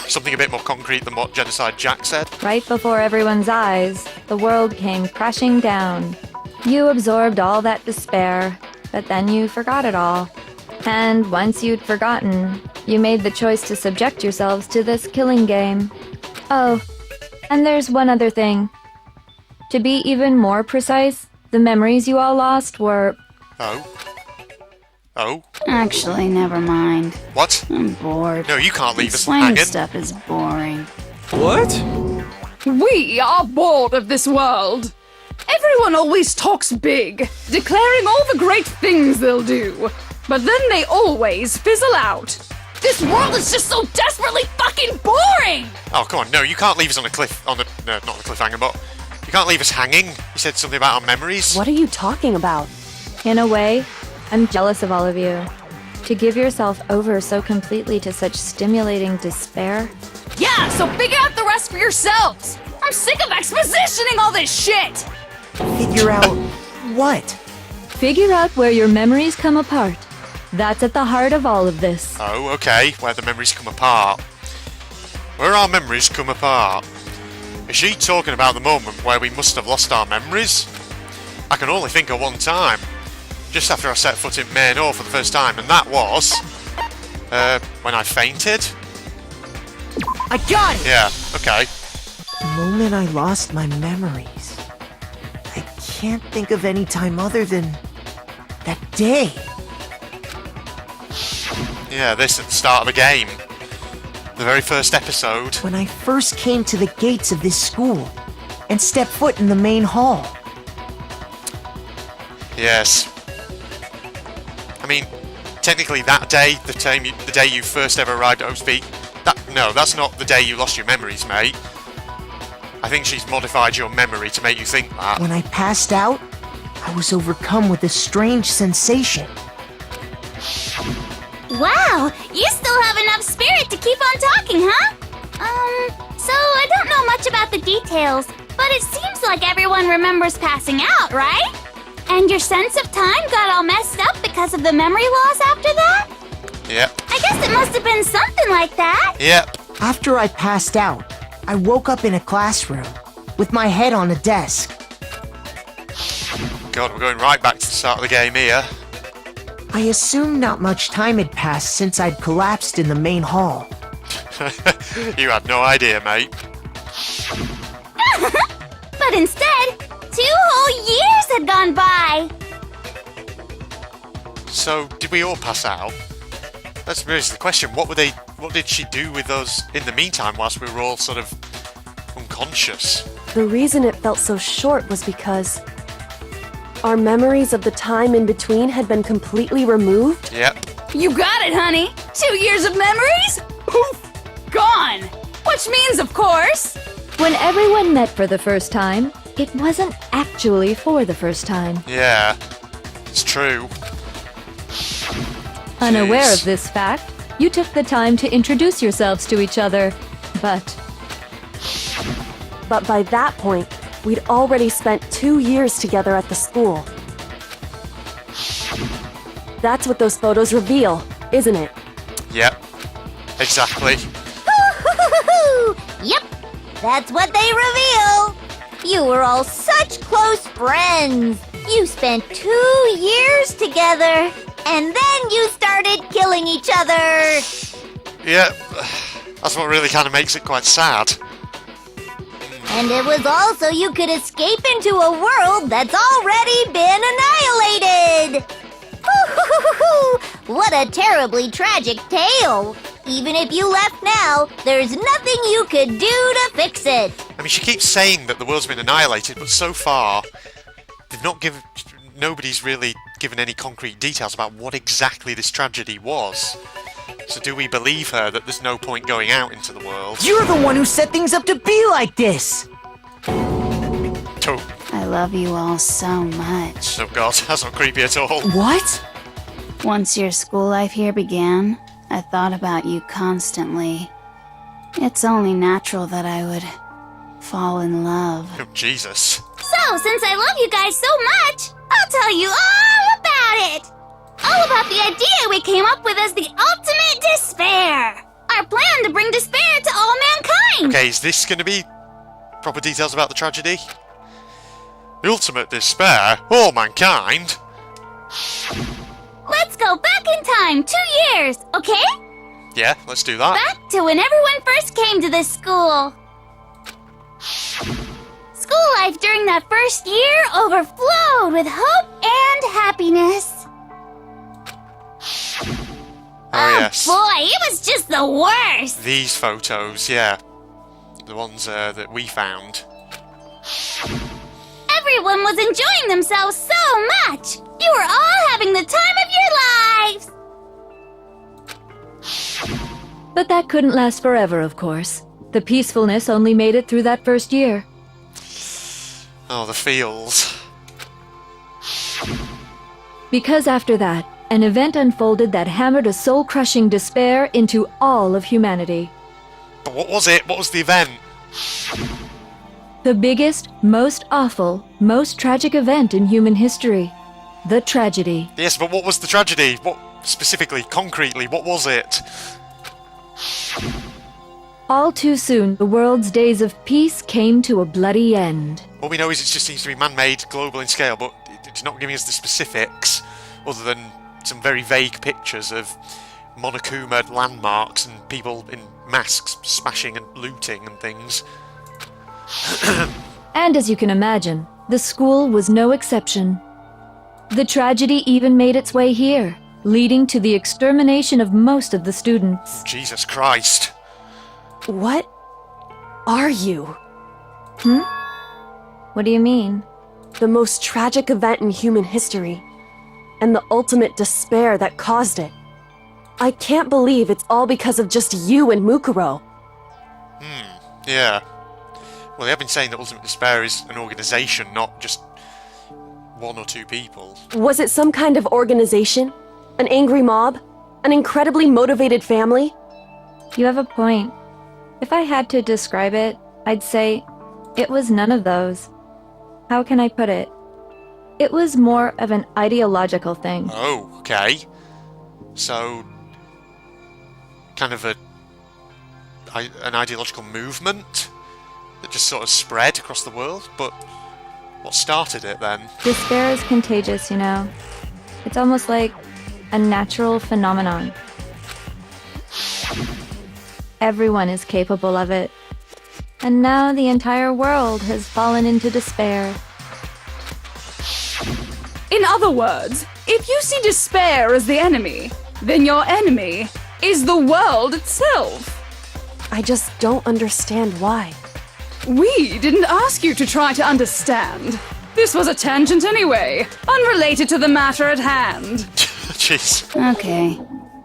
Something a bit more concrete than what Genocide Jack said? Right before everyone's eyes, the world came crashing down. You absorbed all that despair, but then you forgot it all. And once you'd forgotten, you made the choice to subject yourselves to this killing game. Oh, and there's one other thing. To be even more precise, the memories you all lost were... Oh? Actually, never mind. What? I'm bored. No, you can't leave us Explaining hanging. stuff is boring. What? We are bored of this world. Everyone always talks big, declaring all the great things they'll do. But then they always fizzle out. This world is just so desperately fucking boring! Oh, come on. No, you can't leave us on a cliff. No, not on a cliffhanger, but you can't leave us hanging. You said something about our memories. What are you talking about? In a way, I'm jealous of all of you. To give yourself over so completely to such stimulating despair. Yeah, so figure out the rest for yourselves! I'm sick of expositioning all this shit! Figure out what? Figure out where your memories come apart. That's at the heart of all of this. Oh, okay. Where the memories come apart. Where our memories come apart. Is she talking about the moment where we must have lost our memories? I can only think of one time. Just after I set foot in Maino for the first time, and that was... when I fainted? I got it! Yeah, okay. The moment I lost my memories. I can't think of any time other than that day. Yeah, this at the start of the game. The very first episode. When I first came to the gates of this school and stepped foot in the main hall. Yes. I mean, technically that day, the day you first ever arrived at Oak Peak, no, that's not the day you lost your memories, mate. I think she's modified your memory to make you think that. When I passed out, I was overcome with a strange sensation. Wow, you still have enough spirit to keep on talking, huh? So I don't know much about the details, but it seems like everyone remembers passing out, right? And your sense of time got all messed up because of the memory loss after that? Yep. I guess it must have been something like that. Yep. After I passed out, I woke up in a classroom with my head on a desk. God, we're going right back to the start of the game here. I assumed not much time had passed since I'd collapsed in the main hall. You had no idea, mate. But instead, 2 whole years had gone by. So, did we all pass out? That's really the question. What did she do with us in the meantime whilst we were all sort of unconscious? The reason it felt so short was because our memories of the time in between had been completely removed. Yep. You got it, honey! 2 years of memories? Poof! Gone! Which means, of course... When everyone met for the first time, it wasn't actually for the first time. Yeah. It's true. Unaware Jeez. of this fact, you took the time to introduce yourselves to each other, But by that point, we'd already spent 2 years together at the school. That's what those photos reveal, isn't it? Yep. Exactly. Yep, that's what they reveal. You were all such close friends. You spent 2 years together, and then you started killing each other. Yep. That's what really kind of makes it quite sad. And it was all so you could escape into a world that's already been annihilated. What a terribly tragic tale. Even if you left now, there's nothing you could do to fix it. I mean, she keeps saying that the world's been annihilated, but so far, they've not given... Nobody's really given any concrete details about what exactly this tragedy was. So do we believe her that there's no point going out into the world? You're the one who set things up to be like this! Oh, I love you all so much. oh god, that's not creepy at all. What? Once your school life here began, I thought about you constantly. It's only natural that I would fall in love. Oh, Jesus. So, since I love you guys so much, I'll tell you all about it. All about the idea we came up with as the ultimate despair. Our plan to bring despair to all mankind. Okay, is this going to be proper details about the tragedy? The ultimate despair? All mankind? Let's go back in time 2 years, okay? Yeah, let's do that. Back to when everyone first came to this school. School life during that first year overflowed with hope and happiness. Oh, yes. Boy, it was just the worst. These photos, yeah. The ones that we found. Everyone was enjoying themselves so much. You were all having the time of your lives. But that couldn't last forever, of course. The peacefulness only made it through that first year. Oh, the feels. Because after that, an event unfolded that hammered a soul-crushing despair into all of humanity. But what was it? What was the event? The biggest, most awful, most tragic event in human history. The tragedy. Yes, but what was the tragedy? What, specifically, concretely, what was it? All too soon, the world's days of peace came to a bloody end. All we know is it just seems to be man-made, global in scale, but it's not giving us the specifics, other than some very vague pictures of Monokuma landmarks and people in masks smashing and looting and things. And as you can imagine, the school was no exception. The tragedy even made its way here, leading to the extermination of most of the students. Jesus Christ. What are you? What do you mean? The most tragic event in human history, and the ultimate despair that caused it. I can't believe it's all because of just you and Mukuro. Yeah. Well, they have been saying that Ultimate Despair is an organisation, not just one or two people. Was it some kind of organization? An angry mob? An incredibly motivated family? You have a point. If I had to describe it, I'd say it was none of those. How can I put it? It was more of an ideological thing. Oh, okay. So, kind of an ideological movement that just sort of spread across the world, but what started it then? Despair is contagious, you know. It's almost like a natural phenomenon. Everyone is capable of it. And now the entire world has fallen into despair. In other words, if you see despair as the enemy, then your enemy is the world itself. I just don't understand why. We didn't ask you to try to understand. This was a tangent anyway, unrelated to the matter at hand. Jeez. Okay,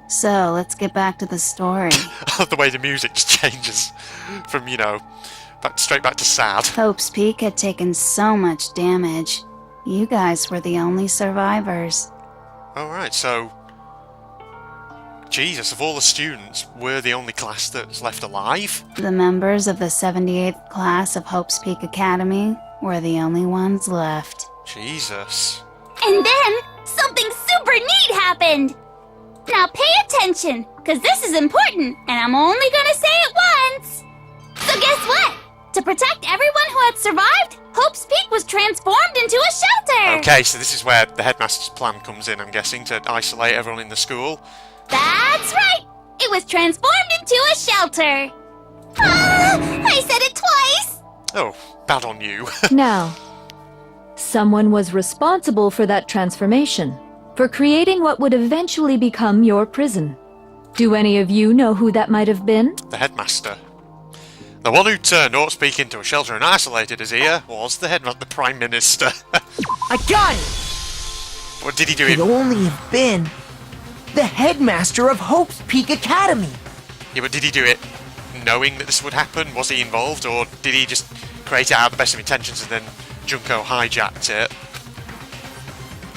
so let's get back to the story. I love the way the music just changes from, straight back to sad. Hope's Peak had taken so much damage. You guys were the only survivors. Alright, so... Jesus, of all the students, we're the only class that's left alive? The members of the 78th class of Hope's Peak Academy were the only ones left. Jesus. And then, something super neat happened! Now pay attention, because this is important, and I'm only gonna say it once! So guess what? To protect everyone who had survived, Hope's Peak was transformed into a shelter! Okay, so this is where the headmaster's plan comes in, I'm guessing, to isolate everyone in the school. That's right! It was transformed into a shelter! Ah! I said it twice! Oh, bad on you. Now, someone was responsible for that transformation, for creating what would eventually become your prison. Do any of you know who that might have been? The headmaster. The one who turned Hope's Peak into a shelter and isolated his ear was the Prime Minister. I got it! What did he do? Could only have been the headmaster of Hope's Peak Academy. Yeah, but did he do it knowing that this would happen? Was he involved, or did he just create it out of the best of intentions and then Junko hijacked it?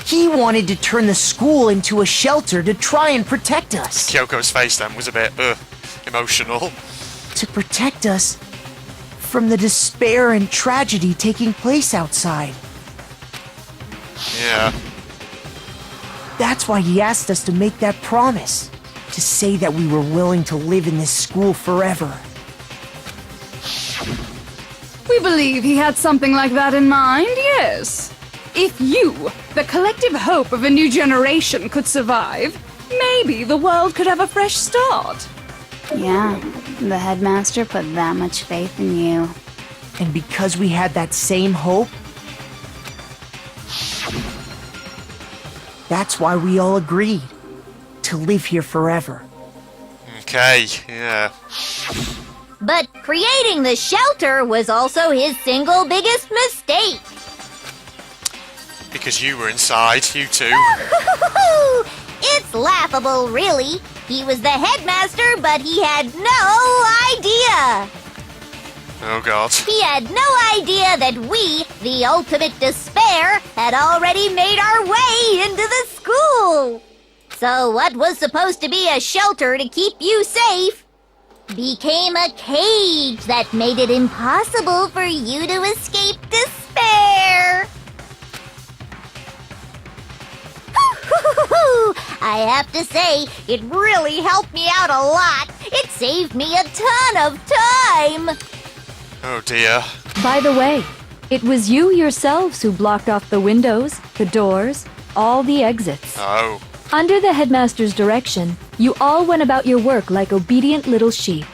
He wanted to turn the school into a shelter to try and protect us. Kyoko's face then was a bit emotional. To protect us from the despair and tragedy taking place outside. Yeah. That's why he asked us to make that promise. To say that we were willing to live in this school forever. We believe he had something like that in mind, yes. If you the collective hope of a new generation could survive, maybe the world could have a fresh start. Yeah, the headmaster put that much faith in you. And because we had that same hope, that's why we all agreed to live here forever. Okay, yeah. But creating the shelter was also his single biggest mistake. Because you were inside, you two. It's laughable, really. He was the headmaster, but he had no idea. Oh god. He had no idea that we, the ultimate despair, had already made our way into the school. So what was supposed to be a shelter to keep you safe became a cage that made it impossible for you to escape despair. I have to say, it really helped me out a lot. It saved me a ton of time. Oh dear. By the way, it was you yourselves who blocked off the windows, the doors, all the exits. Oh. Under the headmaster's direction, you all went about your work like obedient little sheep.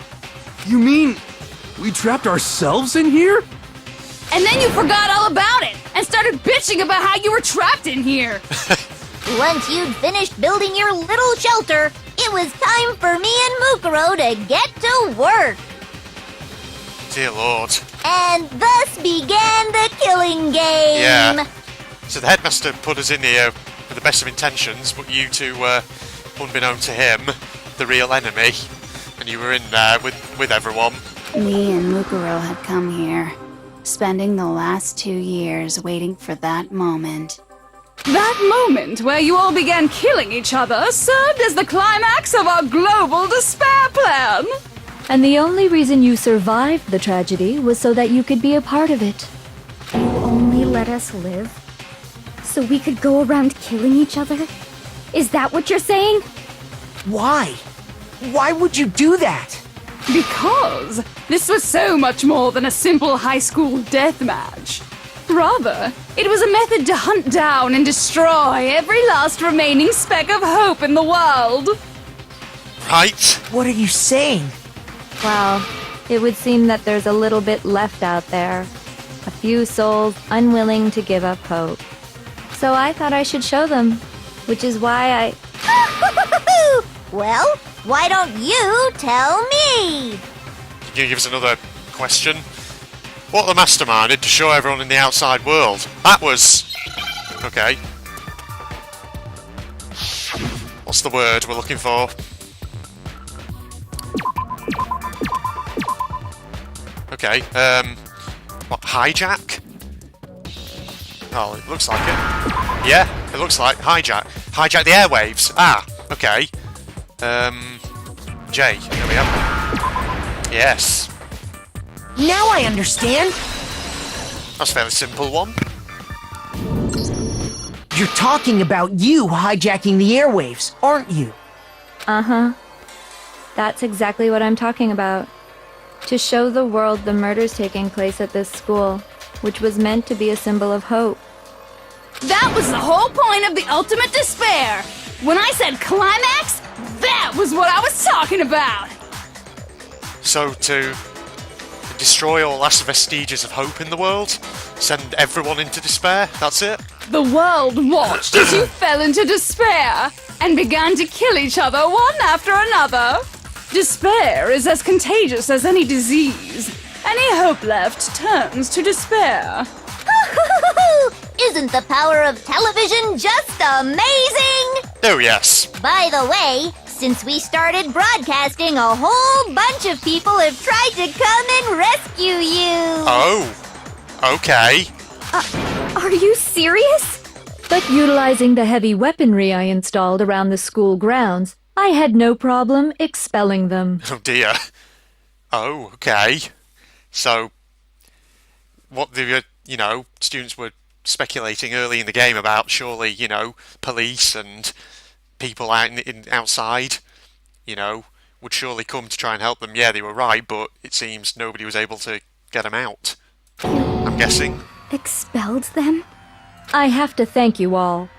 You mean we trapped ourselves in here? And then you forgot all about it and started bitching about how you were trapped in here. Once you'd finished building your little shelter, it was time for me and Mukuro to get to work. Dear lord. And thus began the killing game. Yeah. So the headmaster put us in here with the best of intentions, but you two were, unbeknown to him, the real enemy. And you were in there with everyone. Me and Mukuro had come here, spending the last 2 years waiting for that moment. That moment where you all began killing each other served as the climax of our global despair plan. And the only reason you survived the tragedy was so that you could be a part of it. You only let us live so we could go around killing each other? Is that what you're saying? Why? Why would you do that? Because this was so much more than a simple high school death match. Rather, it was a method to hunt down and destroy every last remaining speck of hope in the world. Right? What are you saying? Well, it would seem that there's a little bit left out there. A few souls unwilling to give up hope. So I thought I should show them, which is why Well, why don't you tell me? Can you give us another question? What the mastermind did to show everyone in the outside world? That was... Okay. What's the word we're looking for? Okay, what, hijack? Oh, it looks like it. Yeah, it looks like hijack. Hijack the airwaves. Ah, okay. J, there we go. Yes. Now I understand. That's a fairly simple one. You're talking about you hijacking the airwaves, aren't you? Uh-huh. That's exactly what I'm talking about. To show the world the murders taking place at this school, which was meant to be a symbol of hope. That was the whole point of the ultimate despair. When I said climax, that was what I was talking about. So to destroy all last vestiges of hope in the world, send everyone into despair, that's it? The world watched as you fell into despair and began to kill each other one after another. Despair is as contagious as any disease. Any hope left turns to despair. Isn't the power of television just amazing? Oh yes. By the way, since we started broadcasting, a whole bunch of people have tried to come and rescue you. Oh. Okay. Are you serious? But utilizing the heavy weaponry I installed around the school grounds, I had no problem expelling them. Oh dear. Oh, okay. So, what the, students were speculating early in the game about, surely, police and people out outside, would surely come to try and help them. Yeah, they were right, but it seems nobody was able to get them out. I'm guessing. Expelled them? I have to thank you all.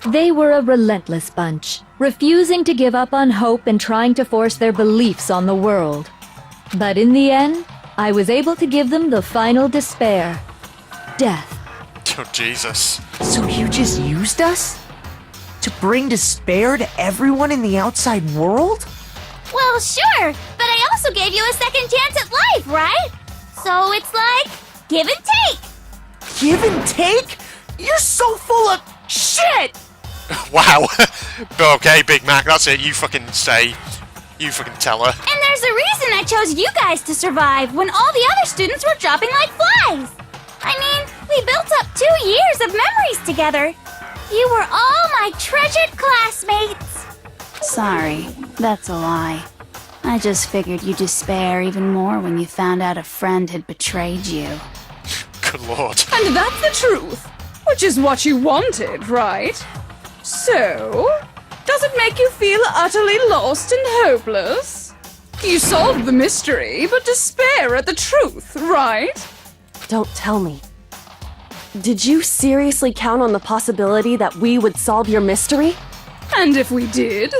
They were a relentless bunch, refusing to give up on hope and trying to force their beliefs on the world. But in the end, I was able to give them the final despair. Death. Oh, Jesus. So you just used us? To bring despair to everyone in the outside world? Well, sure, but I also gave you a second chance at life, right? So it's like, give and take. Give and take? You're so full of shit! Wow. Okay, Big Mac, that's it. You fucking say. You fucking tell her. And there's a reason I chose you guys to survive when all the other students were dropping like flies. I mean, we built up 2 years of memories together. You were all my treasured classmates. Sorry, that's a lie. I just figured you'd despair even more when you found out a friend had betrayed you. Good lord. And that's the truth, which is what you wanted, right? So, does it make you feel utterly lost and hopeless? You solved the mystery, but despair at the truth, right? Don't tell me. Did you seriously count on the possibility that we would solve your mystery? And if we did,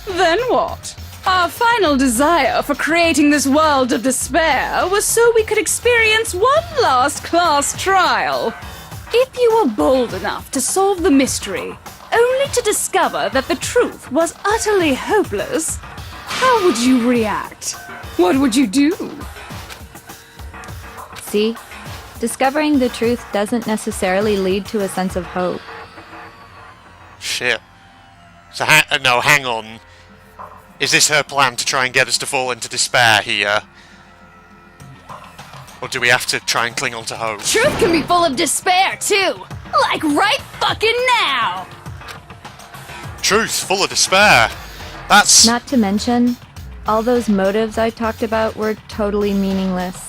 then what? Our final desire for creating this world of despair was so we could experience one last class trial. If you were bold enough to solve the mystery, only to discover that the truth was utterly hopeless, how would you react? What would you do? See? Discovering the truth doesn't necessarily lead to a sense of hope. Shit. So, no, hang on. Is this her plan to try and get us to fall into despair here? Or do we have to try and cling on to hope? Truth can be full of despair, too! Like right fucking now! Truth, full of despair. That's... Not to mention, all those motives I talked about were totally meaningless.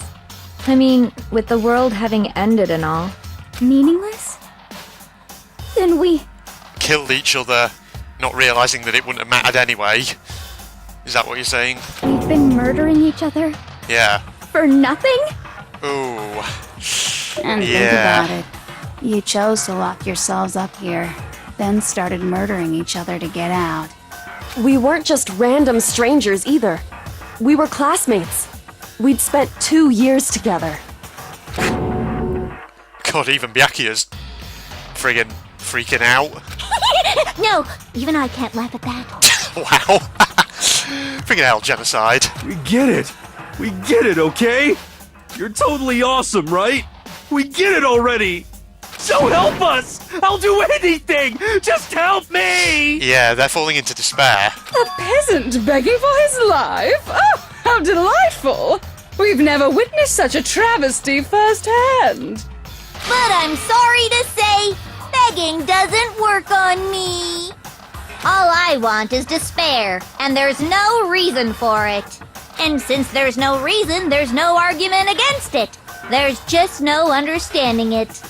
I mean, with the world having ended and all. Meaningless? Then we... killed each other, not realising that it wouldn't have mattered anyway. Is that what you're saying? We've been murdering each other? Yeah. For nothing? Ooh. And think about it. You chose to lock yourselves up here, then started murdering each other to get out. We weren't just random strangers either. We were classmates. We'd spent 2 years together. God, even Byakuya's friggin' freaking out. No, even I can't laugh at that. Wow. Freaking hell, genocide. We get it. We get it, okay? You're totally awesome, right? We get it already. So help us. I'll do anything. Just help me. Yeah, they're falling into despair. A peasant begging for his life? Oh, how delightful! We've never witnessed such a travesty firsthand. But I'm sorry to say, begging doesn't work on me. All I want is despair, and there's no reason for it. And since there's no reason, there's no argument against it. There's just no understanding it.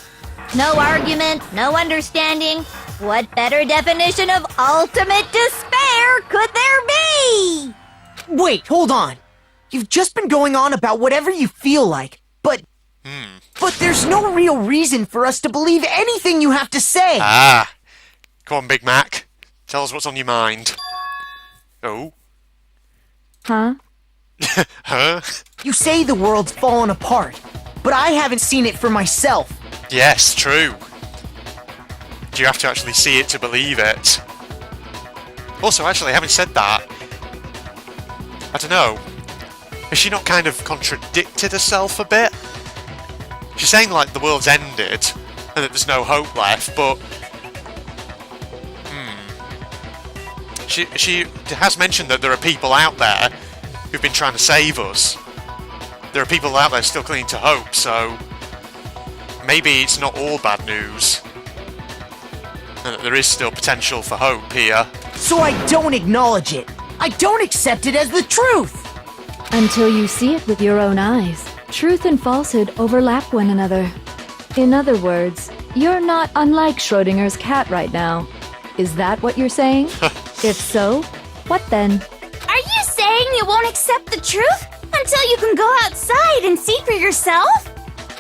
No argument, no understanding. What better definition of ultimate despair could there be? Wait, hold on. You've just been going on about whatever you feel like, but there's no real reason for us to believe anything you have to say. Ah. Come on, Big Mac. Tell us what's on your mind. Oh. Huh? Huh? You say the world's fallen apart, but I haven't seen it for myself. Yes, true. Do you have to actually see it to believe it? Also, actually, having said that, I don't know. Has she not kind of contradicted herself a bit? She's saying, like, the world's ended, and that there's no hope left, but... She has mentioned that there are people out there who've been trying to save us. There are people out there still clinging to hope, so... maybe it's not all bad news. And that there is still potential for hope here. So I don't acknowledge it. I don't accept it as the truth. Until you see it with your own eyes. Truth and falsehood overlap one another. In other words, you're not unlike Schrodinger's cat right now. Is that what you're saying? If so, what then? Are you saying you won't accept the truth until you can go outside and see for yourself?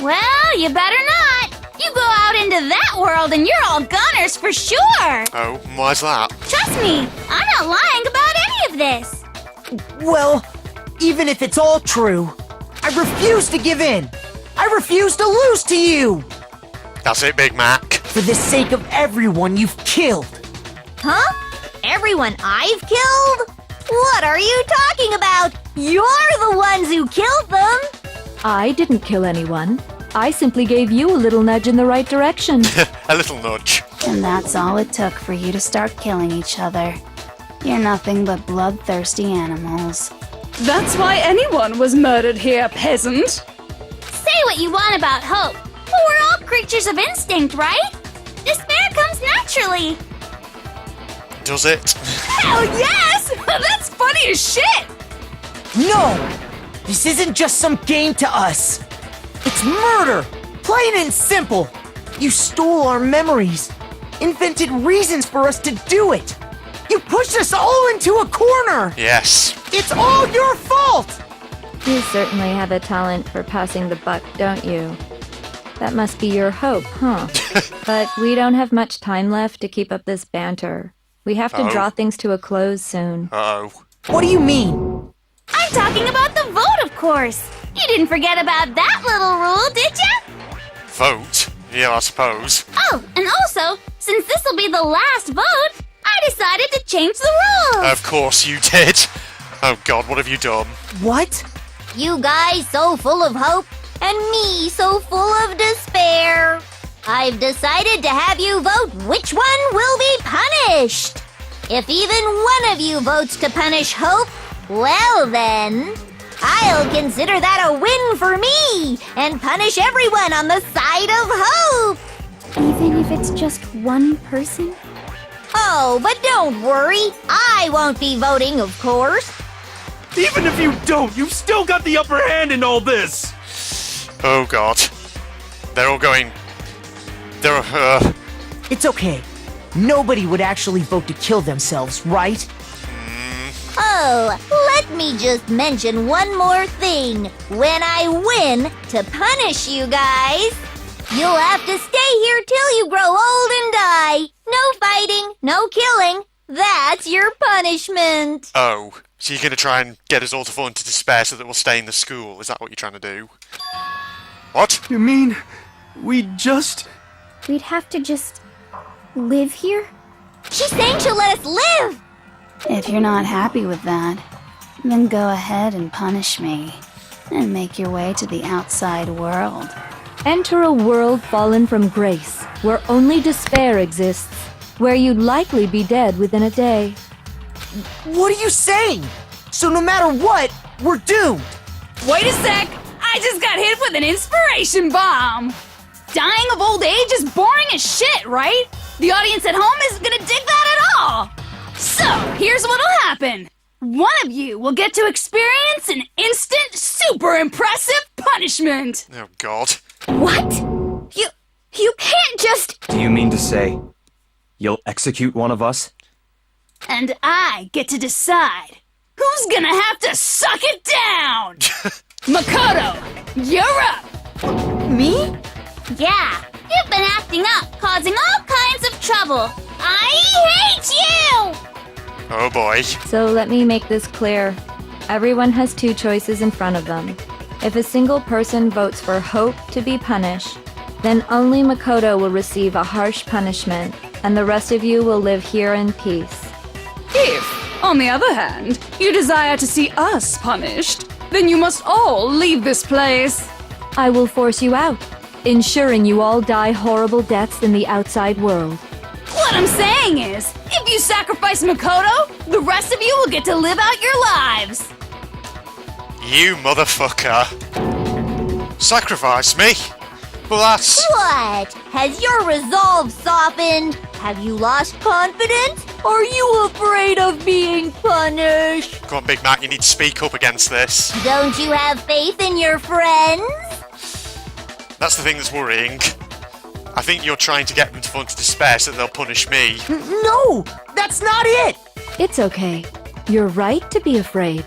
Well, you better not. You go out into that world and you're all goners for sure! Oh, why's that? Trust me, I'm not lying about any of this! Well, even if it's all true, I refuse to give in. I refuse to lose to you. That's it, Big Mac. For the sake of everyone you've killed. Huh? Everyone I've killed? What are you talking about? You're the ones who killed them! I didn't kill anyone. I simply gave you a little nudge in the right direction. A little nudge. And that's all it took for you to start killing each other. You're nothing but bloodthirsty animals. That's why anyone was murdered here, peasant. Say what you want about hope, but we're all creatures of instinct, right? Despair comes naturally. Does it? Hell yes! That's funny as shit! No! This isn't just some game to us. It's murder! Plain and simple! You stole our memories, invented reasons for us to do it! You pushed us all into a corner! Yes. It's all your fault! You certainly have a talent for passing the buck, don't you? That must be your hope, huh? But we don't have much time left to keep up this banter. We have to draw things to a close soon. Uh-oh. What do you mean? I'm talking about the vote, of course. You didn't forget about that little rule, did ya? Vote? Yeah, I suppose. Oh, and also, since this'll be the last vote, I decided to change the rules. Of course you did. Oh God, what have you done? What? You guys so full of hope, and me so full of despair. I've decided to have you vote which one will be punished. If even one of you votes to punish Hope, well then, I'll consider that a win for me and punish everyone on the side of Hope. Even if it's just one person? Oh, but don't worry. I won't be voting, of course. Even if you don't, you've still got the upper hand in all this! Oh God. They're all going... They're, It's okay. Nobody would actually vote to kill themselves, right? Oh, let me just mention one more thing. When I win to punish you guys, you'll have to stay here till you grow old and die. No fighting, no killing. That's your punishment. Oh, so you're going to try and get us all to fall into despair so that we'll stay in the school? Is that what you're trying to do? What? You mean, we just... We'd have to just live here? She's saying she'll let us live. If you're not happy with that, then go ahead and punish me, and make your way to the outside world. Enter a world fallen from grace, where only despair exists, where you'd likely be dead within a day. What are you saying? So no matter what, we're doomed. Wait a sec! I just got hit with an inspiration bomb! Dying of old age is boring as shit, right? The audience at home isn't gonna dig that at all! So, here's what'll happen. One of you will get to experience an instant, super impressive punishment! Oh God. What? You can't just... Do you mean to say you'll execute one of us? And I get to decide who's gonna have to suck it down! Makoto, you're up! Me? Yeah, you've been acting up, causing all kinds of trouble. I hate you! Oh boy. So let me make this clear. Everyone has two choices in front of them. If a single person votes for Hope to be punished, then only Makoto will receive a harsh punishment, and the rest of you will live here in peace. If, on the other hand, you desire to see us punished, then you must all leave this place. I will force you out, ensuring you all die horrible deaths in the outside world. What I'm saying is, if you sacrifice Makoto, the rest of you will get to live out your lives. You motherfucker. Sacrifice me? Well, that's... What? Has your resolve softened? Have you lost confidence? Are you afraid of being punished? Come on, Big Mac, you need to speak up against this. Don't you have faith in your friends? That's the thing that's worrying. I think you're trying to get them to fall into despair so they'll punish me. No! That's not it! It's okay. You're right to be afraid.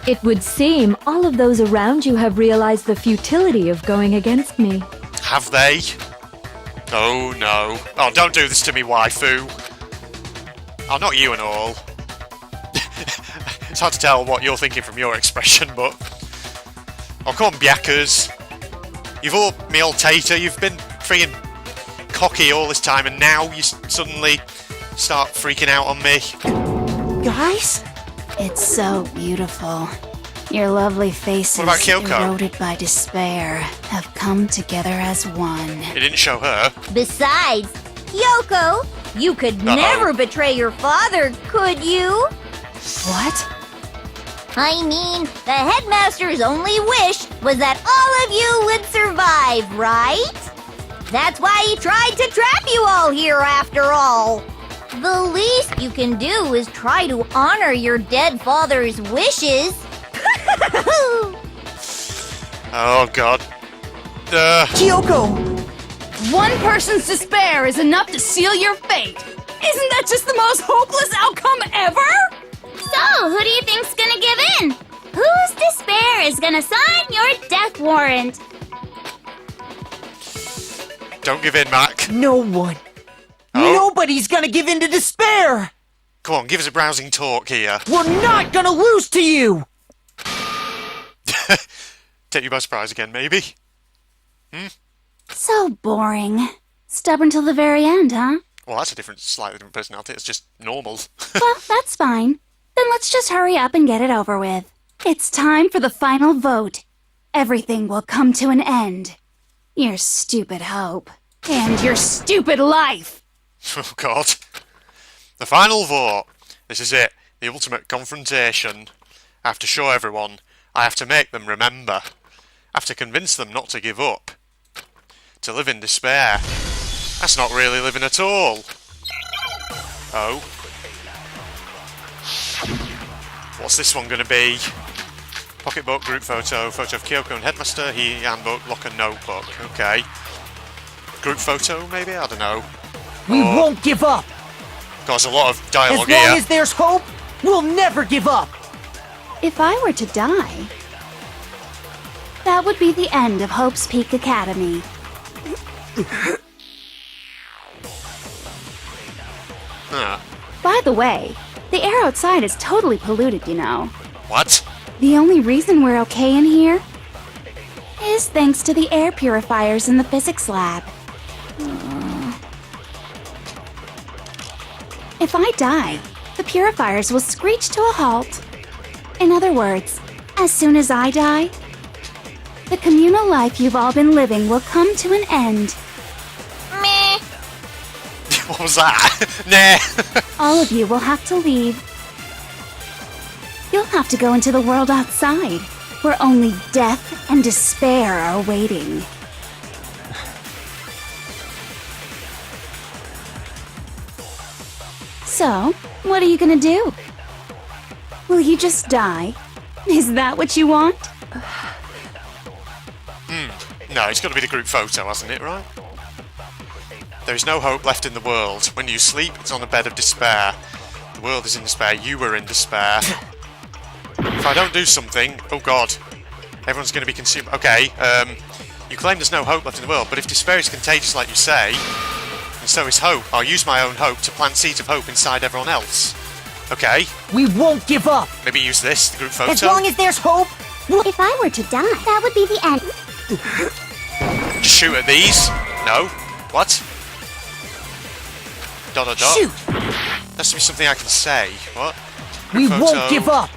It would seem all of those around you have realized the futility of going against me. Have they? Oh no. Oh, don't do this to me, waifu. Oh, not you and all. It's hard to tell what you're thinking from your expression, but... Oh, come on, Byackers. You've all me old tater, you've been freaking cocky all this time, and now you suddenly start freaking out on me. Guys? It's so beautiful. Your lovely faces, What about Kyoko? eroded by despair, have come together as one. You didn't show her. Besides, Kyoko, you could never betray your father, could you? What? I mean, the headmaster's only wish was that all of you would survive, right? That's why he tried to trap you all here after all. The least you can do is try to honor your dead father's wishes. Oh, God. Kyoko! One person's despair is enough to seal your fate. Isn't that just the most hopeless outcome ever? So, who do you think's gonna give in? Whose despair is gonna sign your death warrant? Don't give in, Mac. No one. Oh? Nobody's gonna give in to despair! Come on, give us a browsing talk here. We're not gonna lose to you! Take you by surprise again, maybe? So boring. Stubborn till the very end, huh? Well, that's a slightly different personality. It's just normal. Well, that's fine. Then let's just hurry up and get it over with. It's time for the final vote. Everything will come to an end. Your stupid hope. And your stupid life. Oh, God. The final vote. This is it. The ultimate confrontation. I have to show everyone. I have to make them remember. I have to convince them not to give up. To live in despair. That's not really living at all. Oh. What's this one going to be? Pocketbook, group photo, photo of Kyoko and Headmaster, handbook, locker, notebook. Okay. Group photo, maybe? I don't know. We won't give up! There's a lot of dialogue As long here. as there's hope, we'll never give up! If I were to die, that would be the end of Hope's Peak Academy. By the way, the air outside is totally polluted, you know. What? The only reason we're okay in here is thanks to the air purifiers in the physics lab. If I die, the purifiers will screech to a halt. In other words, as soon as I die, the communal life you've all been living will come to an end. Meh. What was that? Nah. All of you will have to leave. You'll have to go into the world outside, where only death and despair are waiting. So, what are you gonna do? Will you just die? Is that what you want? No, it's got to be the group photo, hasn't it, right? There is no hope left in the world. When you sleep, it's on a bed of despair. The world is in despair. You were in despair. If I don't do something, oh God, everyone's going to be consumed. Okay, you claim there's no hope left in the world, but if despair is contagious like you say, and so is hope, I'll use my own hope to plant seeds of hope inside everyone else. Okay, We won't give up! maybe use this, the group photo. As long as there's hope, If I were to die, that would be the end. Just shoot at these. No. What? Dot dot dot. shoot! That has to be something I can say. What? We Group won't photo. give up!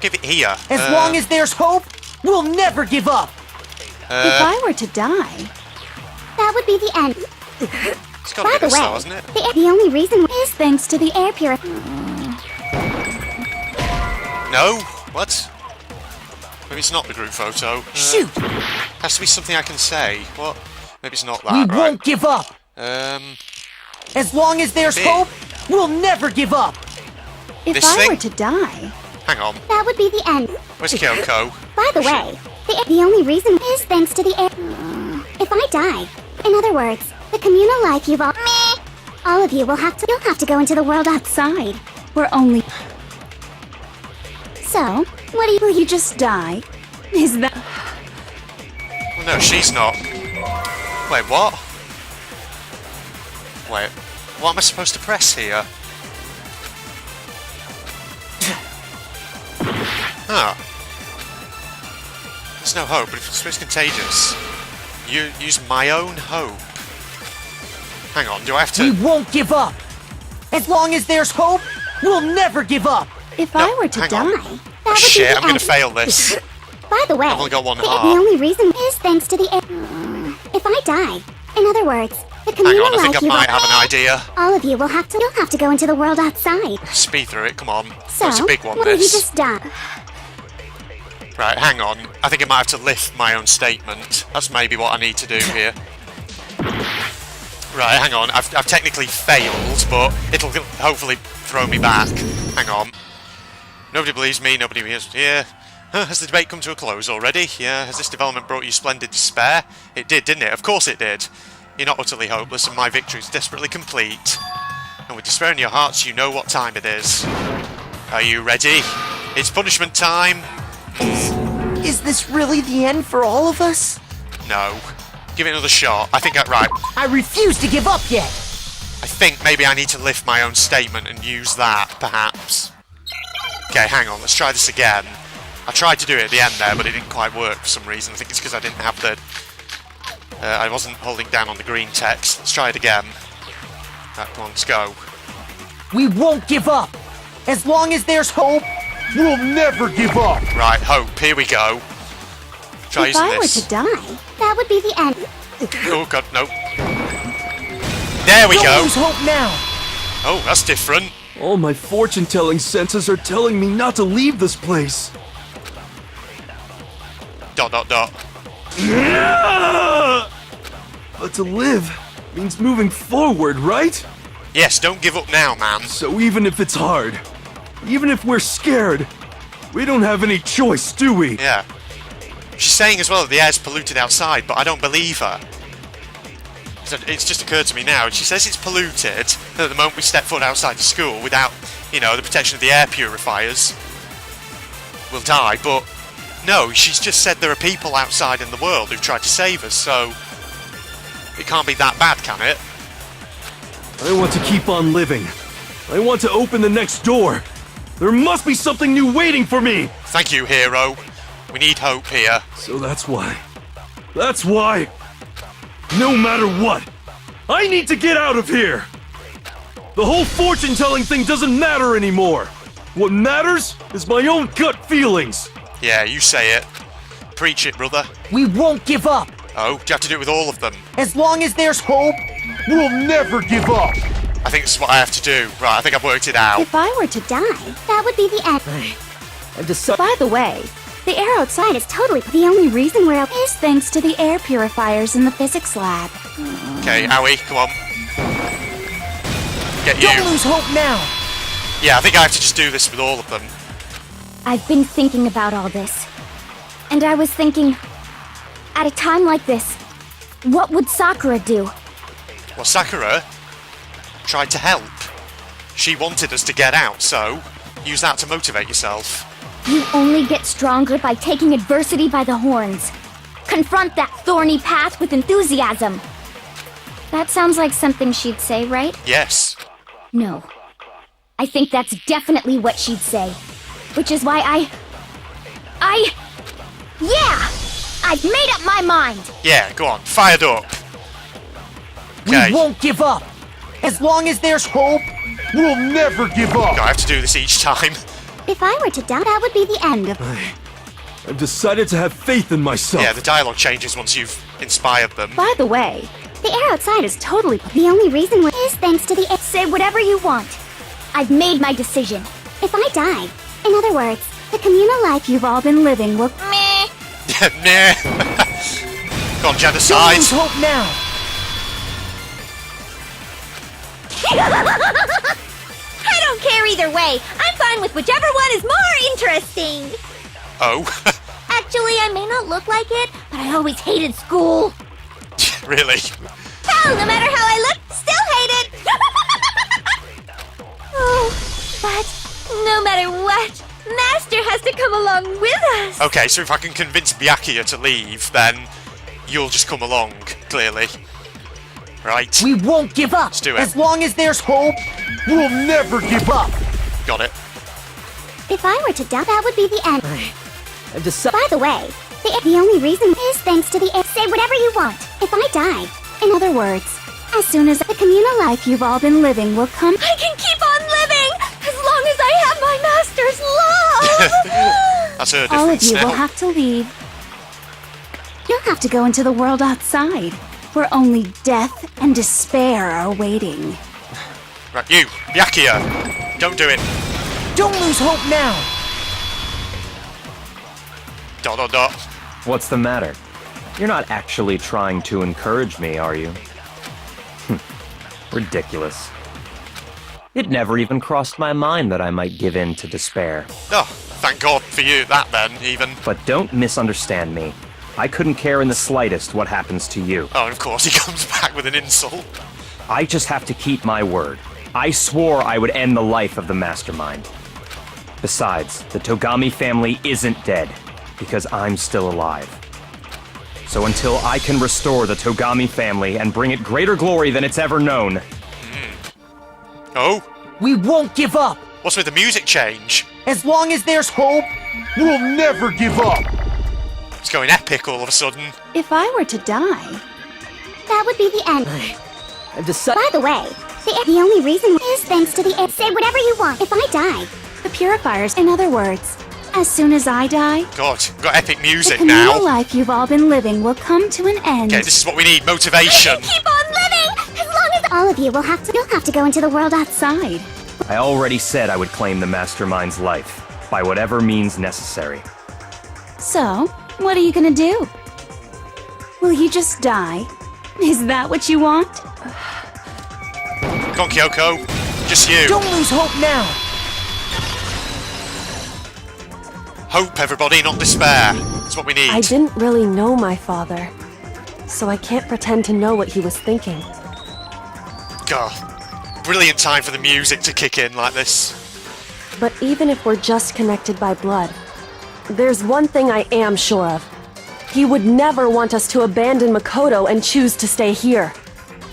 Give it here. As long as there's hope, we'll never give up! If I were to die, That would be the end. It's got to By be the this way, though, hasn't it? the only reason is thanks to the air purifier. No. What? Maybe it's not the group photo. Shoot! Has to be something I can say. What? Maybe it's not that. We right? won't give up! As long as there's Big. hope, we'll never give up! If This I thing? were to die, Hang on. that would be the end. Where's Kyoko? By the way, the only reason is thanks to the air. If I die, in other words, the communal life you've all. Meh. All of you will have to. You'll have to go into the world outside. we're only. So, what do you? Will you just die? Is that. Well, no, she's not. Wait, what? Wait, what am I supposed to press here? Oh. There's no hope, but if it's contagious, you use my own hope. Hang on, do I have to... We won't give up! As long as there's hope, we'll never give up! If No, I were to hang die, on. that Oh, would shit, be the I'm gonna end. fail this. By the way, I've only got one the heart. only reason is thanks to the If I die, in other words, the Hang communal on, I think life I you might have an idea. all of you'll have to go into the world outside. Speed through it, come on. So, It's a big one, what if you this. just die? Right, hang on. I think I might have to lift my own statement. That's maybe what I need to do here. Right, hang on. I've technically failed, but it'll hopefully throw me back. Hang on. Nobody believes me, nobody hears me here. Has the debate come to a close already? Yeah, has this development brought you splendid despair? It did, didn't it? Of course it did. You're not utterly hopeless, and my victory is desperately complete. And with despair in your hearts, you know what time it is. Are you ready? It's punishment time! Is this really the end for all of us? No. Give it another shot. I think right. I refuse to give up yet! I think maybe I need to lift my own statement and use that, perhaps. Okay, hang on, let's try this again. I tried to do it at the end there, but it didn't quite work for some reason. I think it's because I didn't have the... I wasn't holding down on the green text. Let's try it again. Right, come on, let's go. We won't give up! As long as there's hope, we'll never give up! Right, hope, here we go. Try If using I were this. to die, that would be the end. Oh god, no. There we Don't go! lose hope now! Oh, that's different. All my fortune-telling senses are telling me not to leave this place. ... But to live means moving forward, right? Yes, don't give up now, man. So even if it's hard, even if we're scared, we don't have any choice, do we? Yeah. She's saying as well that the air's polluted outside, but I don't believe her. So it's just occurred to me now. She says it's polluted, and at the moment we step foot outside the school without, you know, the protection of the air purifiers, we'll die, but no, she's just said there are people outside in the world who've tried to save us, so it can't be that bad, can it? I want to keep on living. I want to open the next door. There must be something new waiting for me! Thank you, hero. We need hope here. So that's why. That's why! No matter what, I need to get out of here! The whole fortune-telling thing doesn't matter anymore! What matters is my own gut feelings! Yeah, you say it. Preach it, brother. We won't give up! Oh, do you have to do it with all of them? As long as there's hope, we'll never give up! I think this is what I have to do. Right, I think I've worked it out. If I were to die, that would be the end. I'm just so... By the way, the air outside is totally the only reason we're out is thanks to the air purifiers in the physics lab. Okay, Owie, come on. Get you. Don't lose hope now! Yeah, I think I have to just do this with all of them. I've been thinking about all this. And I was thinking, at a time like this, what would Sakura do? Well, Sakura tried to help. She wanted us to get out, so use that to motivate yourself. You only get stronger by taking adversity by the horns. Confront that thorny path with enthusiasm. That sounds like something she'd say, right? Yes. No. I think that's definitely what she'd say. Which is why Yeah! I've made up my mind! Yeah, go on. Fired up. Okay. We won't give up! As long as there's hope, we'll never give up! I have to do this each time. If I were to die, that would be the end of... I've decided to have faith in myself. Yeah, the dialogue changes once you've inspired them. By the way, the air outside is totally... The only reason is thanks to the air... Say whatever you want. I've made my decision. If I die, in other words, the communal life you've all been living will... Meh. Nah. Go on, Don't genocide. lose hope now! I don't care either way. I'm fine with whichever one is more interesting. Oh. Actually, I may not look like it, but I always hated school. Really? Hell, no matter how I look, still hate it. Oh, but no matter what, Master has to come along with us. Okay, so if I can convince Byakuya to leave, then you'll just come along, clearly. Right. We won't give up. Let's do it. As long as there's hope, we'll never give up. Got it. If I were to die, that would be the end. I've decided. By the way, the only reason is thanks to the say whatever you want. If I die, In other words, as soon as the communal life you've all been living will come, I can keep on living as long as I have my master's love! That's her all of difference you now. will have to leave. You'll have to go into the world outside, where only death and despair are waiting. Right, you, Byakuya, don't do it. Don't lose hope now. Dot dot dot. What's the matter? You're not actually trying to encourage me, are you? Ridiculous. It never even crossed my mind that I might give in to despair. Oh, thank God for you, that then, even. But don't misunderstand me. I couldn't care in the slightest what happens to you. Oh, and of course, he comes back with an insult. I just have to keep my word. I swore I would end the life of the mastermind. Besides, the Togami family isn't dead, because I'm still alive. So until I can restore the Togami family and bring it greater glory than it's ever known... Oh? We won't give up. What's with the music change? As long as there's hope, we'll never give up. It's going epic all of a sudden. If I were to die, that would be the end. I've decided. By the way, the only reason is thanks to the say whatever you want. If I die, the purifiers, in other words, as soon as I die, God, we've got epic the music communal now. life you've all been living will come to an end. Okay, this is what we need, motivation. Keep on living as long as all of you will you'll have to go into the world outside. I already said I would claim the mastermind's life, by whatever means necessary. So, what are you gonna do? Will you just die? Is that what you want? Come on, Kyoko. Just you. Don't lose hope now. Hope, everybody, not despair. That's what we need. I didn't really know my father, so I can't pretend to know what he was thinking. God. Brilliant time for the music to kick in like this. But even if we're just connected by blood, there's one thing I am sure of. He would never want us to abandon Makoto and choose to stay here.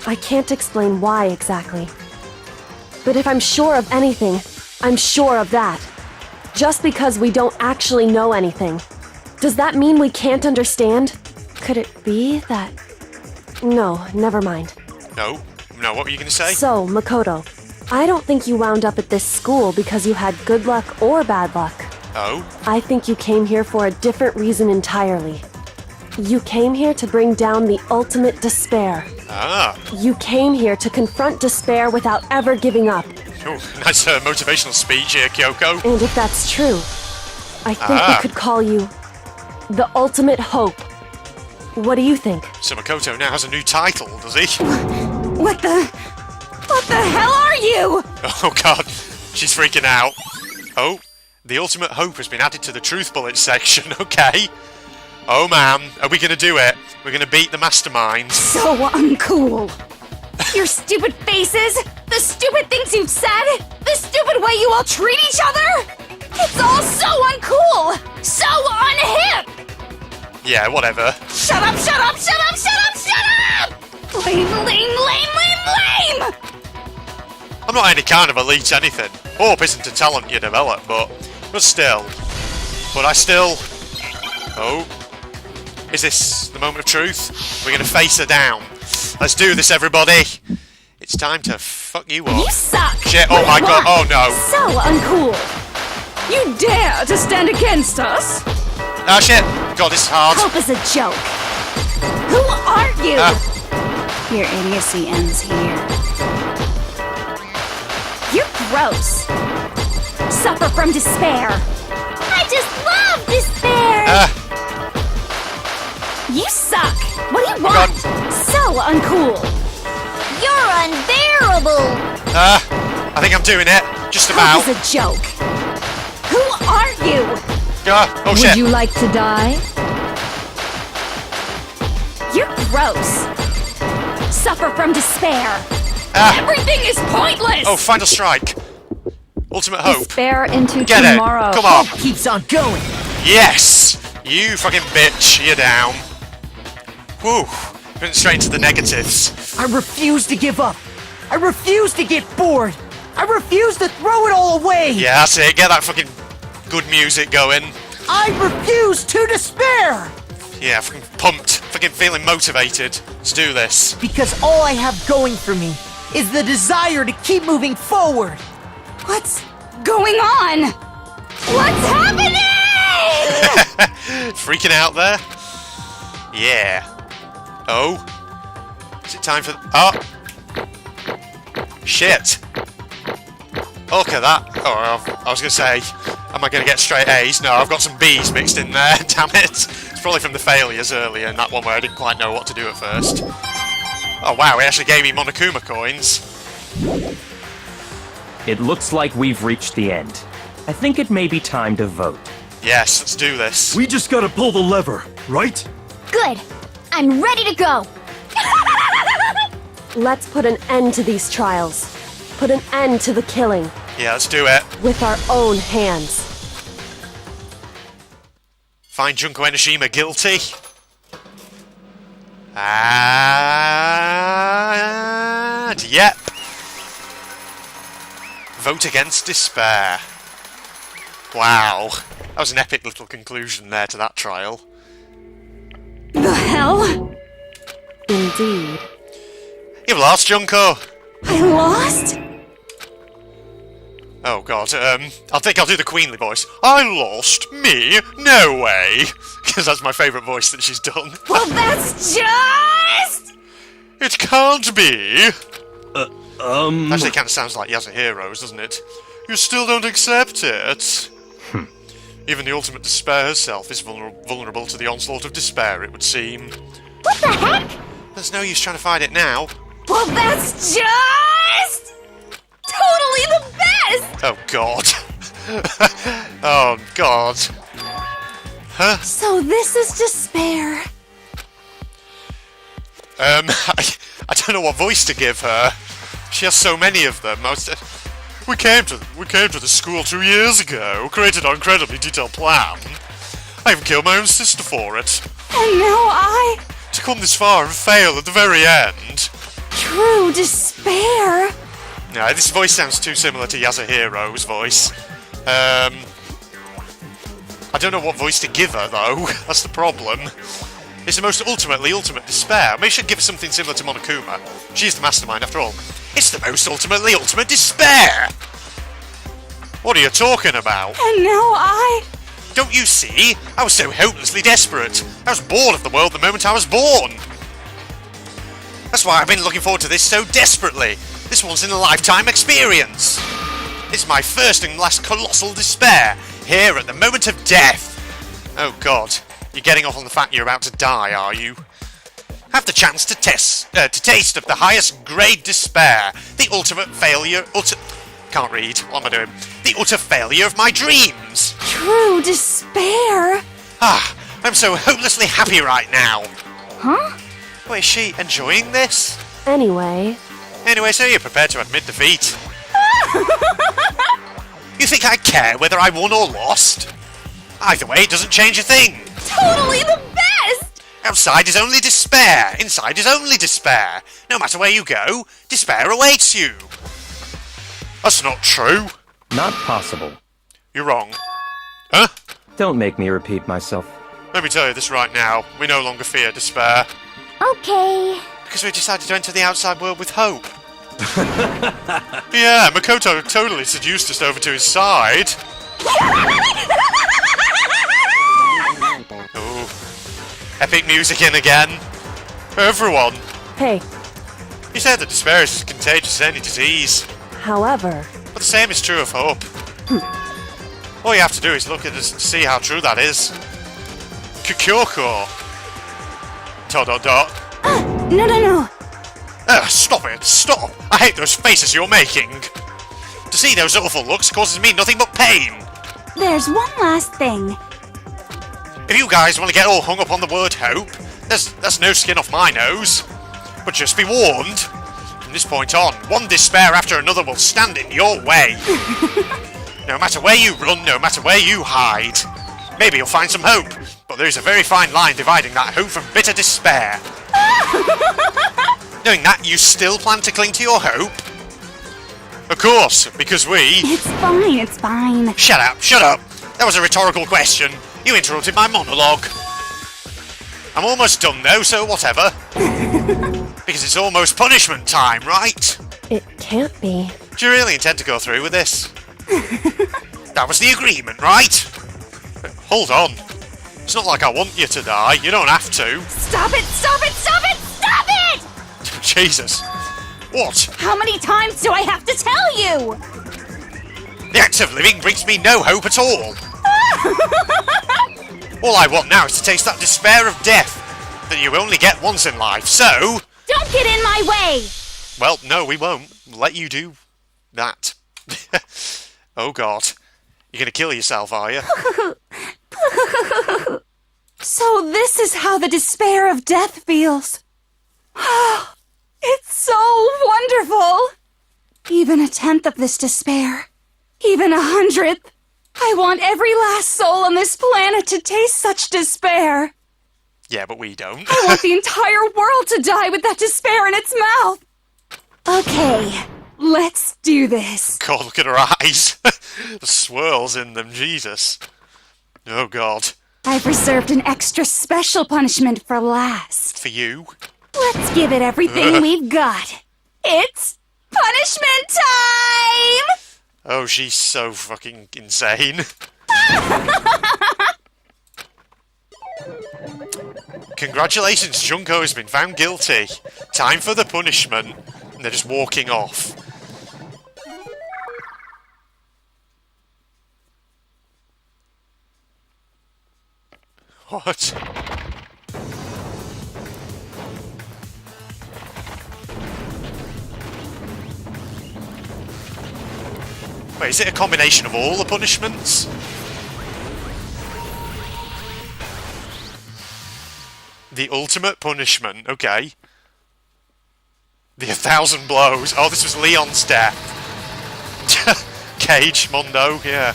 I can't explain why exactly. But if I'm sure of anything, I'm sure of that. Just because we don't actually know anything, does that mean we can't understand? Could it be that... No, never mind. No? No, what were you going to say? So, Makoto, I don't think you wound up at this school because you had good luck or bad luck. Oh? I think you came here for a different reason entirely. You came here to bring down the ultimate despair. Ah. You came here to confront despair without ever giving up. Oh, nice motivational speech here, Kyoko. And if that's true, I think we could call you the ultimate hope. What do you think? So Makoto now has a new title, does he? What the hell are you? Oh God, she's freaking out. Oh, the ultimate hope has been added to the truth bullet section, okay. Oh man, are we gonna do it? We're gonna beat the mastermind. So uncool. Your stupid faces, the stupid things you've said, the stupid way you all treat each other. It's all so uncool, so unhip. Yeah, whatever. Shut up, shut up, shut up, shut up, shut up! Lame, lame, lame, lame, lame! I'm not any kind of elite anything. Hope isn't a talent you develop, but still. But I still... Oh. Is this the moment of truth? We're gonna face her down. Let's do this, everybody. It's time to fuck you up. You suck! Shit, oh my God, oh no. So uncool! You dare to stand against us? Ah shit, God, this is hard. Hope is a joke. Who are you? Your idiocy ends here. You're gross. Suffer from despair. I just love despair! You suck. What do you want? So uncool. You're unbearable! I think I'm doing it. Just about. Hope is a joke. Who are you? Oh shit. Would you like to die? You're gross. Suffer from despair. Ah. Everything is pointless. Oh, final strike. Ultimate hope. Despair into Get tomorrow. it. Come on. Hope keeps on going. Yes. You fucking bitch. You're down. Whew. Went straight into the negatives. I refuse to give up. I refuse to get bored. I refuse to throw it all away. Yeah, that's it. Get that fucking good music going. I refuse to despair. Yeah, fucking pumped. Fucking feeling motivated. Let's do this. Because all I have going for me is the desire to keep moving forward. What's going on? What's happening? Freaking out there? Yeah. Oh? Is it time for... Oh! Shit! Look at that. Oh, I was going to say, am I going to get straight A's? No, I've got some B's mixed in there. Damn it. It's probably from the failures earlier in that one where I didn't quite know what to do at first. Oh wow, it actually gave me Monokuma coins. It looks like we've reached the end. I think it may be time to vote. Yes, let's do this. We just gotta pull the lever, right? Good. I'm ready to go. Let's put an end to these trials. Put an end to the killing. Yeah, let's do it. With our own hands. Find Junko Enoshima guilty. And... yep. Vote against despair. Wow. That was an epic little conclusion there to that trial. The hell? Indeed. You've lost, Junko. I lost? Oh god, I think I'll do the queenly voice. I lost? Me? No way! Because that's my favourite voice that she's done. Well, that's just... It can't be! Actually, it kind of sounds like Yasuhiro's, doesn't it? You still don't accept it? Even the ultimate despair herself is vulnerable to the onslaught of despair, it would seem. What the heck? There's no use trying to fight it now. Well, that's just... totally the best! Oh god. Oh god. Huh? So this is despair. I don't know what voice to give her. She has so many of them. We came to the school 2 years ago, created our incredibly detailed plan. I even killed my own sister for it. And now To come this far and fail at the very end. True despair. No, this voice sounds too similar to Yasuhiro's voice. I don't know what voice to give her, though. That's the problem. It's the most ultimate despair. Maybe I should give her something similar to Monokuma. She's the mastermind, after all. It's the most ultimate despair! What are you talking about? And now Don't you see? I was so hopelessly desperate. I was bored of the world the moment I was born. That's why I've been looking forward to this so desperately. This once-in-a-lifetime experience. It's my first and last colossal despair, here at the moment of death. Oh god, you're getting off on the fact you're about to die, are you? Have the chance to taste of the highest grade despair, the ultimate failure, can't read, what am I doing? The utter failure of my dreams! True despair? Ah, I'm so hopelessly happy right now! Huh? Well, is she enjoying this? Anyway, So you're prepared to admit defeat. You think I care whether I won or lost? Either way, it doesn't change a thing. Totally the best! Outside is only despair. Inside is only despair. No matter where you go, despair awaits you. That's not true. Not possible. You're wrong. Huh? Don't make me repeat myself. Let me tell you this right now. We no longer fear despair. Okay. Because we decided to enter the outside world with hope. Yeah, Makoto totally seduced us over to his side. Ooh. Epic music in again. Everyone. hey, You said that despair is as contagious as any disease. however, But the same is true of hope. All you have to do is look at us to see how true that is. Kyoko. ... No. Stop it! Stop! I hate those faces you're making! To see those awful looks causes me nothing but pain! There's one last thing. If you guys want to get all hung up on the word hope, that's no skin off my nose. But just be warned, from this point on, one despair after another will stand in your way. No matter where you run, no matter where you hide. Maybe you'll find some hope, but there is a very fine line dividing that hope from bitter despair. Knowing that, you still plan to cling to your hope? Of course, because we... It's fine, it's fine. Shut up, shut up! That was a rhetorical question. You interrupted my monologue. I'm almost done though, so whatever. Because it's almost punishment time, right? It can't be. Do you really intend to go through with this? That was the agreement, right? Hold on. It's not like I want you to die. You don't have to. Stop it! Stop it! Stop it! Stop it! Jesus. What? How many times do I have to tell you? The act of living brings me no hope at all. All I want now is to taste that despair of death that you only get once in life, so... Don't get in my way! Well, no, we won't let you do that. Oh god. You're gonna kill yourself, are you? So this is how the despair of death feels. It's so wonderful! Even 1/10 of this despair, even 100th, I want every last soul on this planet to taste such despair. Yeah, but we don't. I want the entire world to die with that despair in its mouth. Okay, let's do this. God, look at her eyes. The swirls in them, Jesus. Oh god. I've reserved an extra special punishment for last. For you? Let's give it everything we've got. It's punishment time! Oh, she's so fucking insane. Congratulations, Junko has been found guilty. Time for the punishment. And they're just walking off. What? Wait, is it a combination of all the punishments? The ultimate punishment, okay. The 1,000 blows. Oh, this was Leon's death. Cage, Mondo, yeah.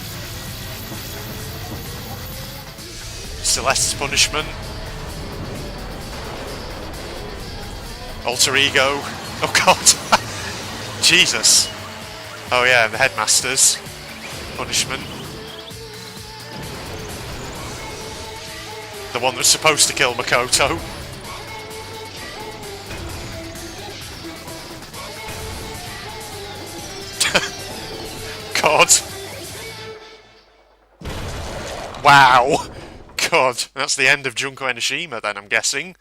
Celeste's punishment. Alter ego. Oh god. Jesus. Oh yeah, the headmaster's punishment. The one that's supposed to kill Makoto. God. Wow. God. That's the end of Junko Enoshima then, I'm guessing.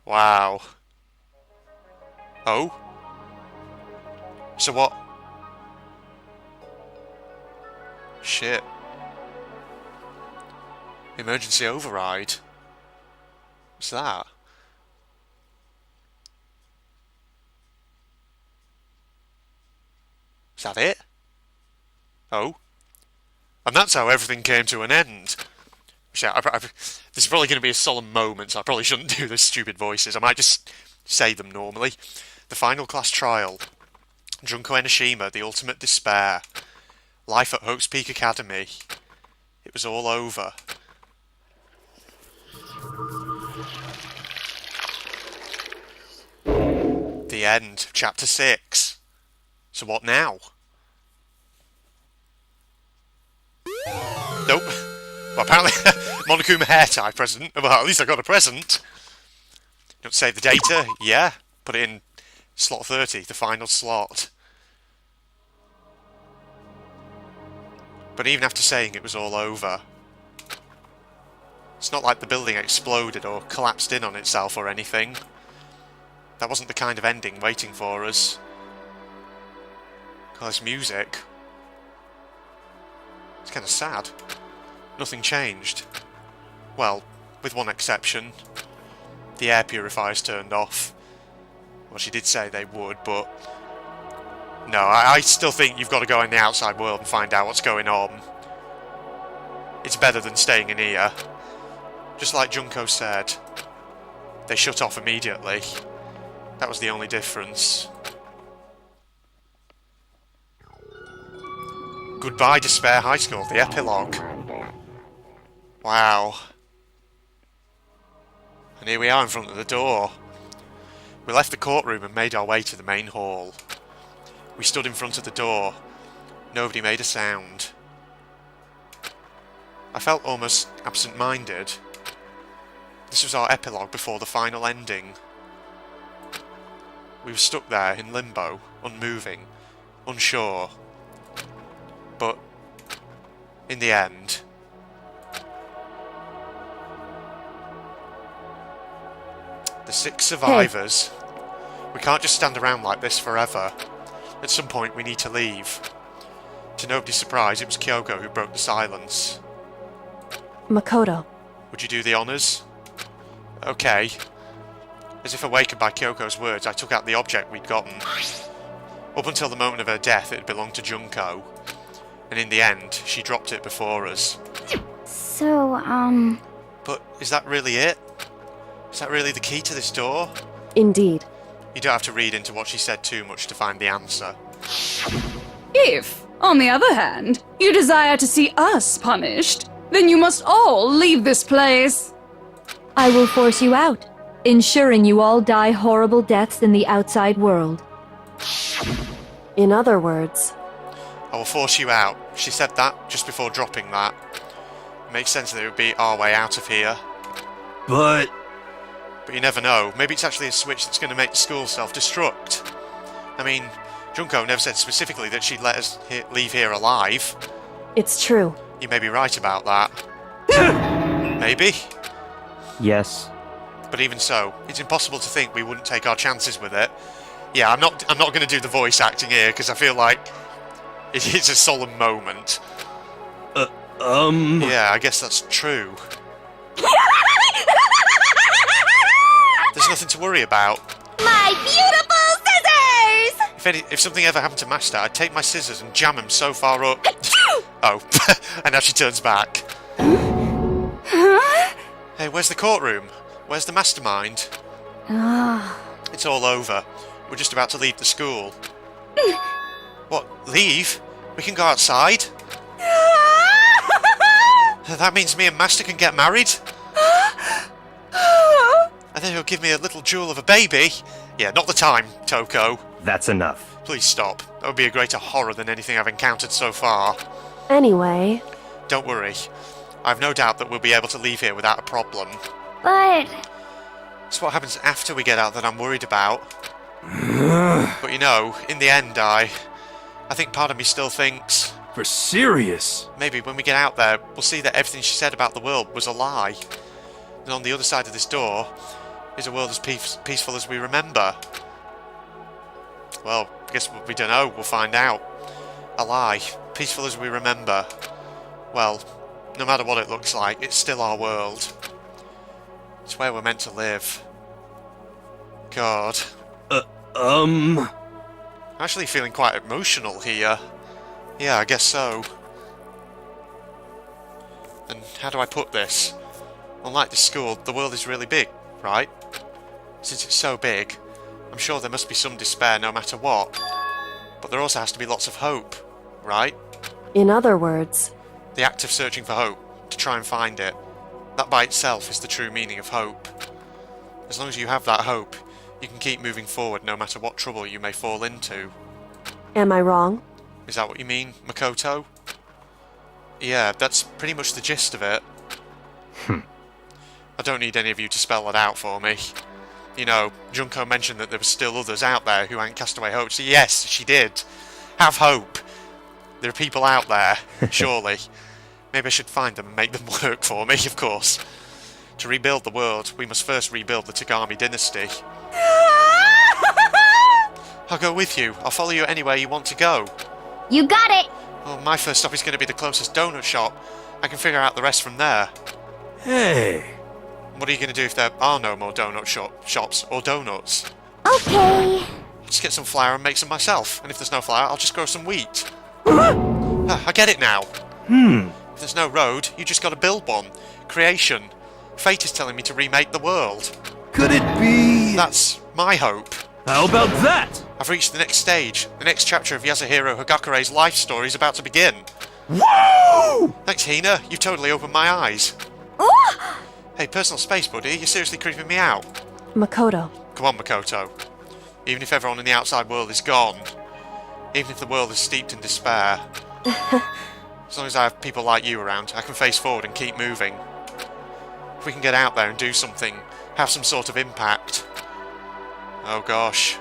Wow. Oh? So what? Shit. Emergency override. What's that? Is that it? Oh? And that's how everything came to an end. This is probably going to be a solemn moment, so I probably shouldn't do the stupid voices. I might just say them normally. The final class trial. Junko Enoshima, the ultimate despair. Life at Hope's Peak Academy. It was all over. The end. Chapter 6. So what now? Nope. Well, apparently, Monokuma hair tie present. Well, at least I got a present. Don't save the data. Yeah. Put it in slot 30, the final slot. But even after saying it was all over, it's not like the building exploded or collapsed in on itself or anything. That wasn't the kind of ending waiting for us. All this music. It's kind of sad. Nothing changed. Well, with one exception. The air purifiers turned off. Well, she did say they would, but... No, I still think you've got to go in the outside world and find out what's going on. It's better than staying in here. Just like Junko said. They shut off immediately. That was the only difference. Goodbye, Despair High School, the epilogue. Wow. And here we are in front of the door. We left the courtroom and made our way to the main hall. We stood in front of the door. Nobody made a sound. I felt almost absent-minded. This was our epilogue before the final ending. We were stuck there in limbo, unmoving, unsure. But in the end, the 6 survivors, we can't just stand around like this forever. At some point we need to leave. To nobody's surprise, it was Kyoko who broke the silence. Makoto. Would you do the honours? Okay. As if awakened by Kyoko's words, I took out the object we'd gotten. Up until the moment of her death, it had belonged to Junko. And in the end, she dropped it before us. So, But is that really it? Is that really the key to this door? Indeed. You don't have to read into what she said too much to find the answer. If, on the other hand, you desire to see us punished, then you must all leave this place. I will force you out, ensuring you all die horrible deaths in the outside world. In other words, I will force you out. She said that just before dropping that. It makes sense that it would be our way out of here. But But you never know. Maybe it's actually a switch that's going to make the school self-destruct. I mean, Junko never said specifically that she'd let us leave here alive. it's true. You may be right about that. Maybe. Yes. But even so, it's impossible to think we wouldn't take our chances with it. Yeah, I'm not going to do the voice acting here because I feel like it's a solemn moment. Yeah, I guess that's true. There's nothing to worry about. My beautiful scissors! If something ever happened to Master, I'd take my scissors and jam him so far up. Oh, and now she turns back. Hey, where's the courtroom? Where's the mastermind? It's all over. We're just about to leave the school. What, leave? We can go outside? That means me and Master can get married? And then he'll give me a little jewel of a baby? Yeah, not the time, Toko. That's enough. Please stop. That would be a greater horror than anything I've encountered so far. Anyway, Don't worry. I've no doubt that we'll be able to leave here without a problem. but It's what happens after we get out that I'm worried about. But you know, in the end, I think part of me still thinks for serious. maybe when we get out there, we'll see that everything she said about the world was a lie. And on the other side of this door is a world as peaceful as we remember. Well, I guess we don't know. We'll find out. A lie. Peaceful as we remember. Well, no matter what it looks like, it's still our world. It's where we're meant to live. God. I'm actually feeling quite emotional here. Yeah, I guess so. And how do I put this? Unlike the school, the world is really big, right? Since it's so big, I'm sure there must be some despair no matter what. But there also has to be lots of hope, right? in other words, The act of searching for hope, to try and find it, that by itself is the true meaning of hope. As long as you have that hope, you can keep moving forward no matter what trouble you may fall into. am I wrong? Is that what you mean, Makoto? Yeah, that's pretty much the gist of it. I don't need any of you to spell it out for me. You know, Junko mentioned that there were still others out there who hadn't cast away hope. So yes, she did. Have hope. There are people out there, surely. Maybe I should find them and make them work for me, of course. To rebuild the world, we must first rebuild the Tagami dynasty. I'll go with you. I'll follow you anywhere you want to go. you got it! Well, my first stop is going to be the closest donut shop. I can figure out the rest from there. Hey. What are you going to do if there are no more donut shops or donuts? Okay. I'll just get some flour and make some myself. And if there's no flour, I'll just grow some wheat. I get it now. If there's no road, you just got to build one. Creation. Fate is telling me to remake the world. Could it be? That's my hope. How about that? I've reached the next stage. The next chapter of Yasuhiro Hagakure's life story is about to begin. Whoa! Thanks, Hina. You've totally opened my eyes. Hey, personal space, buddy, you're seriously creeping me out. Makoto. Come on, Makoto. Even if everyone in the outside world is gone, even if the world is steeped in despair, as long as I have people like you around, I can face forward and keep moving. If we can get out there and do something, have some sort of impact. Oh gosh.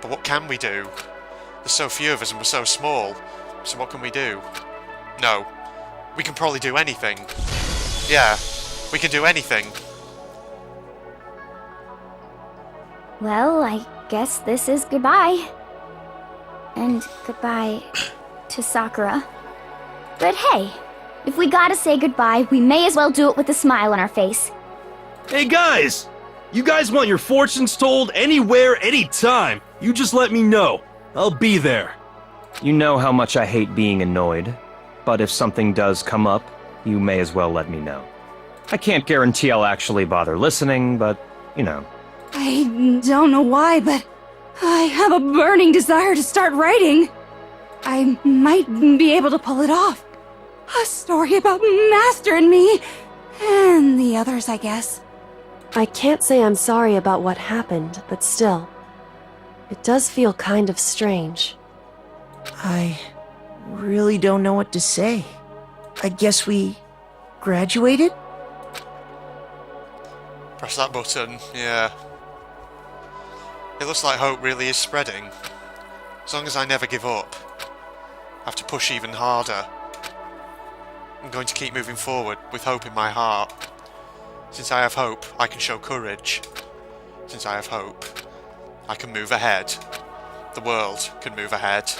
But what can we do? There's so few of us and we're so small, so what can we do? No. We can probably do anything. Yeah, we can do anything. Well, I guess this is goodbye. And goodbye to Sakura. But hey, if we gotta say goodbye, we may as well do it with a smile on our face. Hey guys! You guys want your fortunes told anywhere, anytime. You just let me know. I'll be there. You know how much I hate being annoyed, but if something does come up, you may as well let me know. I can't guarantee I'll actually bother listening, but, you know. I don't know why, but I have a burning desire to start writing. I might be able to pull it off. A story about Master and me, and the others, I guess. I can't say I'm sorry about what happened, but still, it does feel kind of strange. I really don't know what to say. I guess we graduated? Press that button, yeah. It looks like hope really is spreading. As long as I never give up, I have to push even harder. I'm going to keep moving forward with hope in my heart. Since I have hope, I can show courage. Since I have hope, I can move ahead. The world can move ahead.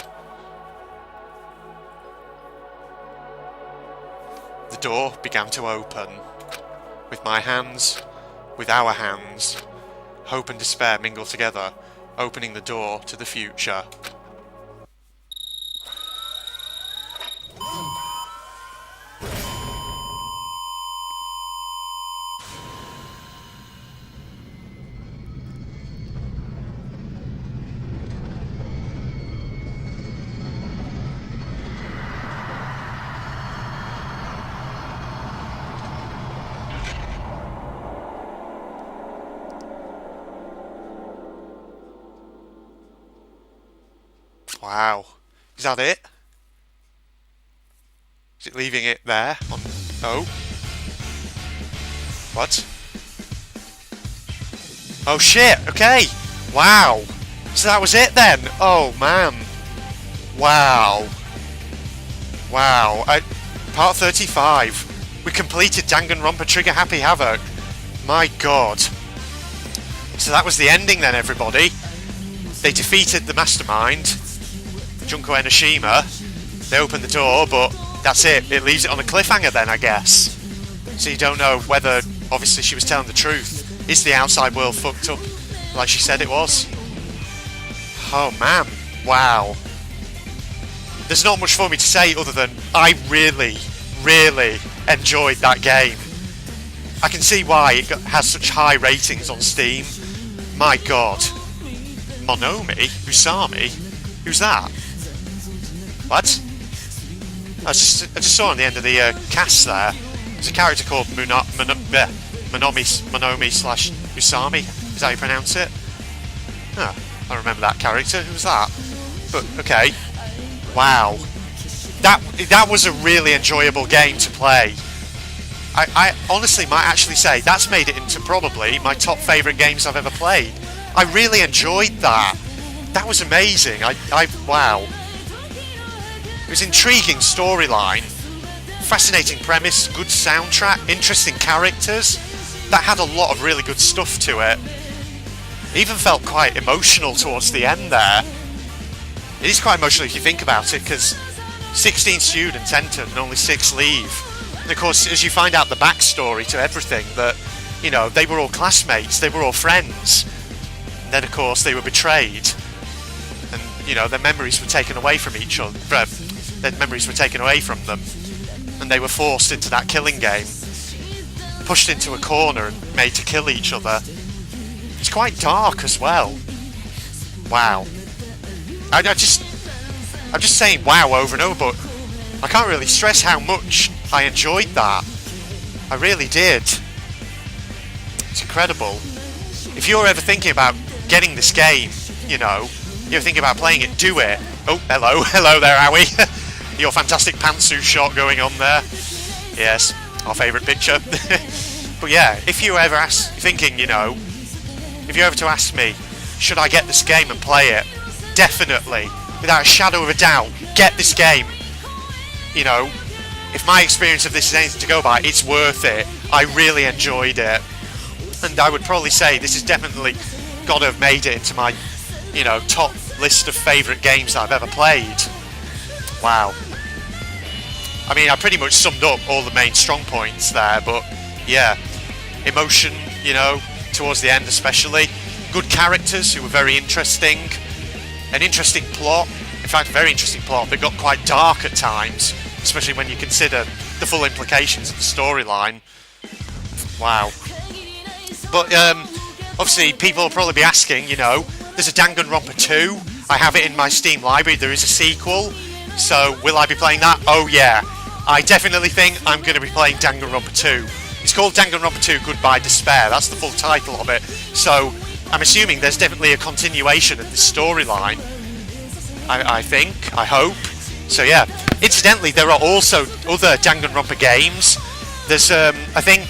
The door began to open. With my hands, with our hands, hope and despair mingle together, opening the door to the future. Wow. Is that it? Is it leaving it there? Oh. What? Oh shit, okay. Wow. So that was it then? Oh man. Wow. Wow. Part 35. We completed Danganronpa Trigger Happy Havoc. My god. So that was the ending then, everybody. They defeated the mastermind, Junko Enoshima. They opened the door, but that's it. It leaves it on a cliffhanger then, I guess. So you don't know whether, obviously, she was telling the truth. Is the outside world fucked up like she said it was? Oh man, wow. There's not much for me to say other than I really, really enjoyed that game. I can see why it has such high ratings on Steam. My god. Monomi? Usami? Who's that? What? I just saw on the end of the cast there. There's a character called Monomi slash Usami. Is that how you pronounce it? Huh, I don't remember that character. Who's that? But, okay. Wow. That was a really enjoyable game to play. I honestly might actually say that's made it into probably my top favourite games I've ever played. I really enjoyed that. That was amazing. Wow. It was an intriguing storyline, fascinating premise, good soundtrack, interesting characters. That had a lot of really good stuff to it. It even felt quite emotional towards the end there. It is quite emotional if you think about it, because 16 students entered and only 6 leave. And of course, as you find out the backstory to everything, that, you know, they were all classmates, they were all friends. And then of course they were betrayed. And, you know, their memories were taken away from each other. Their memories were taken away from them. And they were forced into that killing game. Pushed into a corner and made to kill each other. It's quite dark as well. Wow. I'm just saying wow over and over, but I can't really stress how much I enjoyed that. I really did. It's incredible. If you're ever thinking about getting this game, you know, you're thinking about playing it, do it. Oh, hello, hello there, Howie. Your fantastic pantsuit shot going on there. Yes, our favourite picture. But yeah, if you ever thinking, you know, if you ever to ask me, should I get this game and play it? Definitely, without a shadow of a doubt, get this game. You know, if my experience of this is anything to go by, it's worth it. I really enjoyed it. And I would probably say this has definitely got to have made it into my, you know, top list of favourite games that I've ever played. Wow. I mean, I pretty much summed up all the main strong points there, but yeah, emotion, you know, towards the end especially. Good characters who were very interesting. An interesting plot. In fact, a very interesting plot that got quite dark at times, especially when you consider the full implications of the storyline. Wow. But obviously people will probably be asking, you know, there's a Danganronpa 2. I have it in my Steam library. There is a sequel. So will I be playing that? Oh yeah. I definitely think I'm going to be playing Danganronpa 2. It's called Danganronpa 2 Goodbye Despair. That's the full title of it. So I'm assuming there's definitely a continuation of the storyline. I think. I hope. So yeah. Incidentally, there are also other Danganronpa games. There's, I think,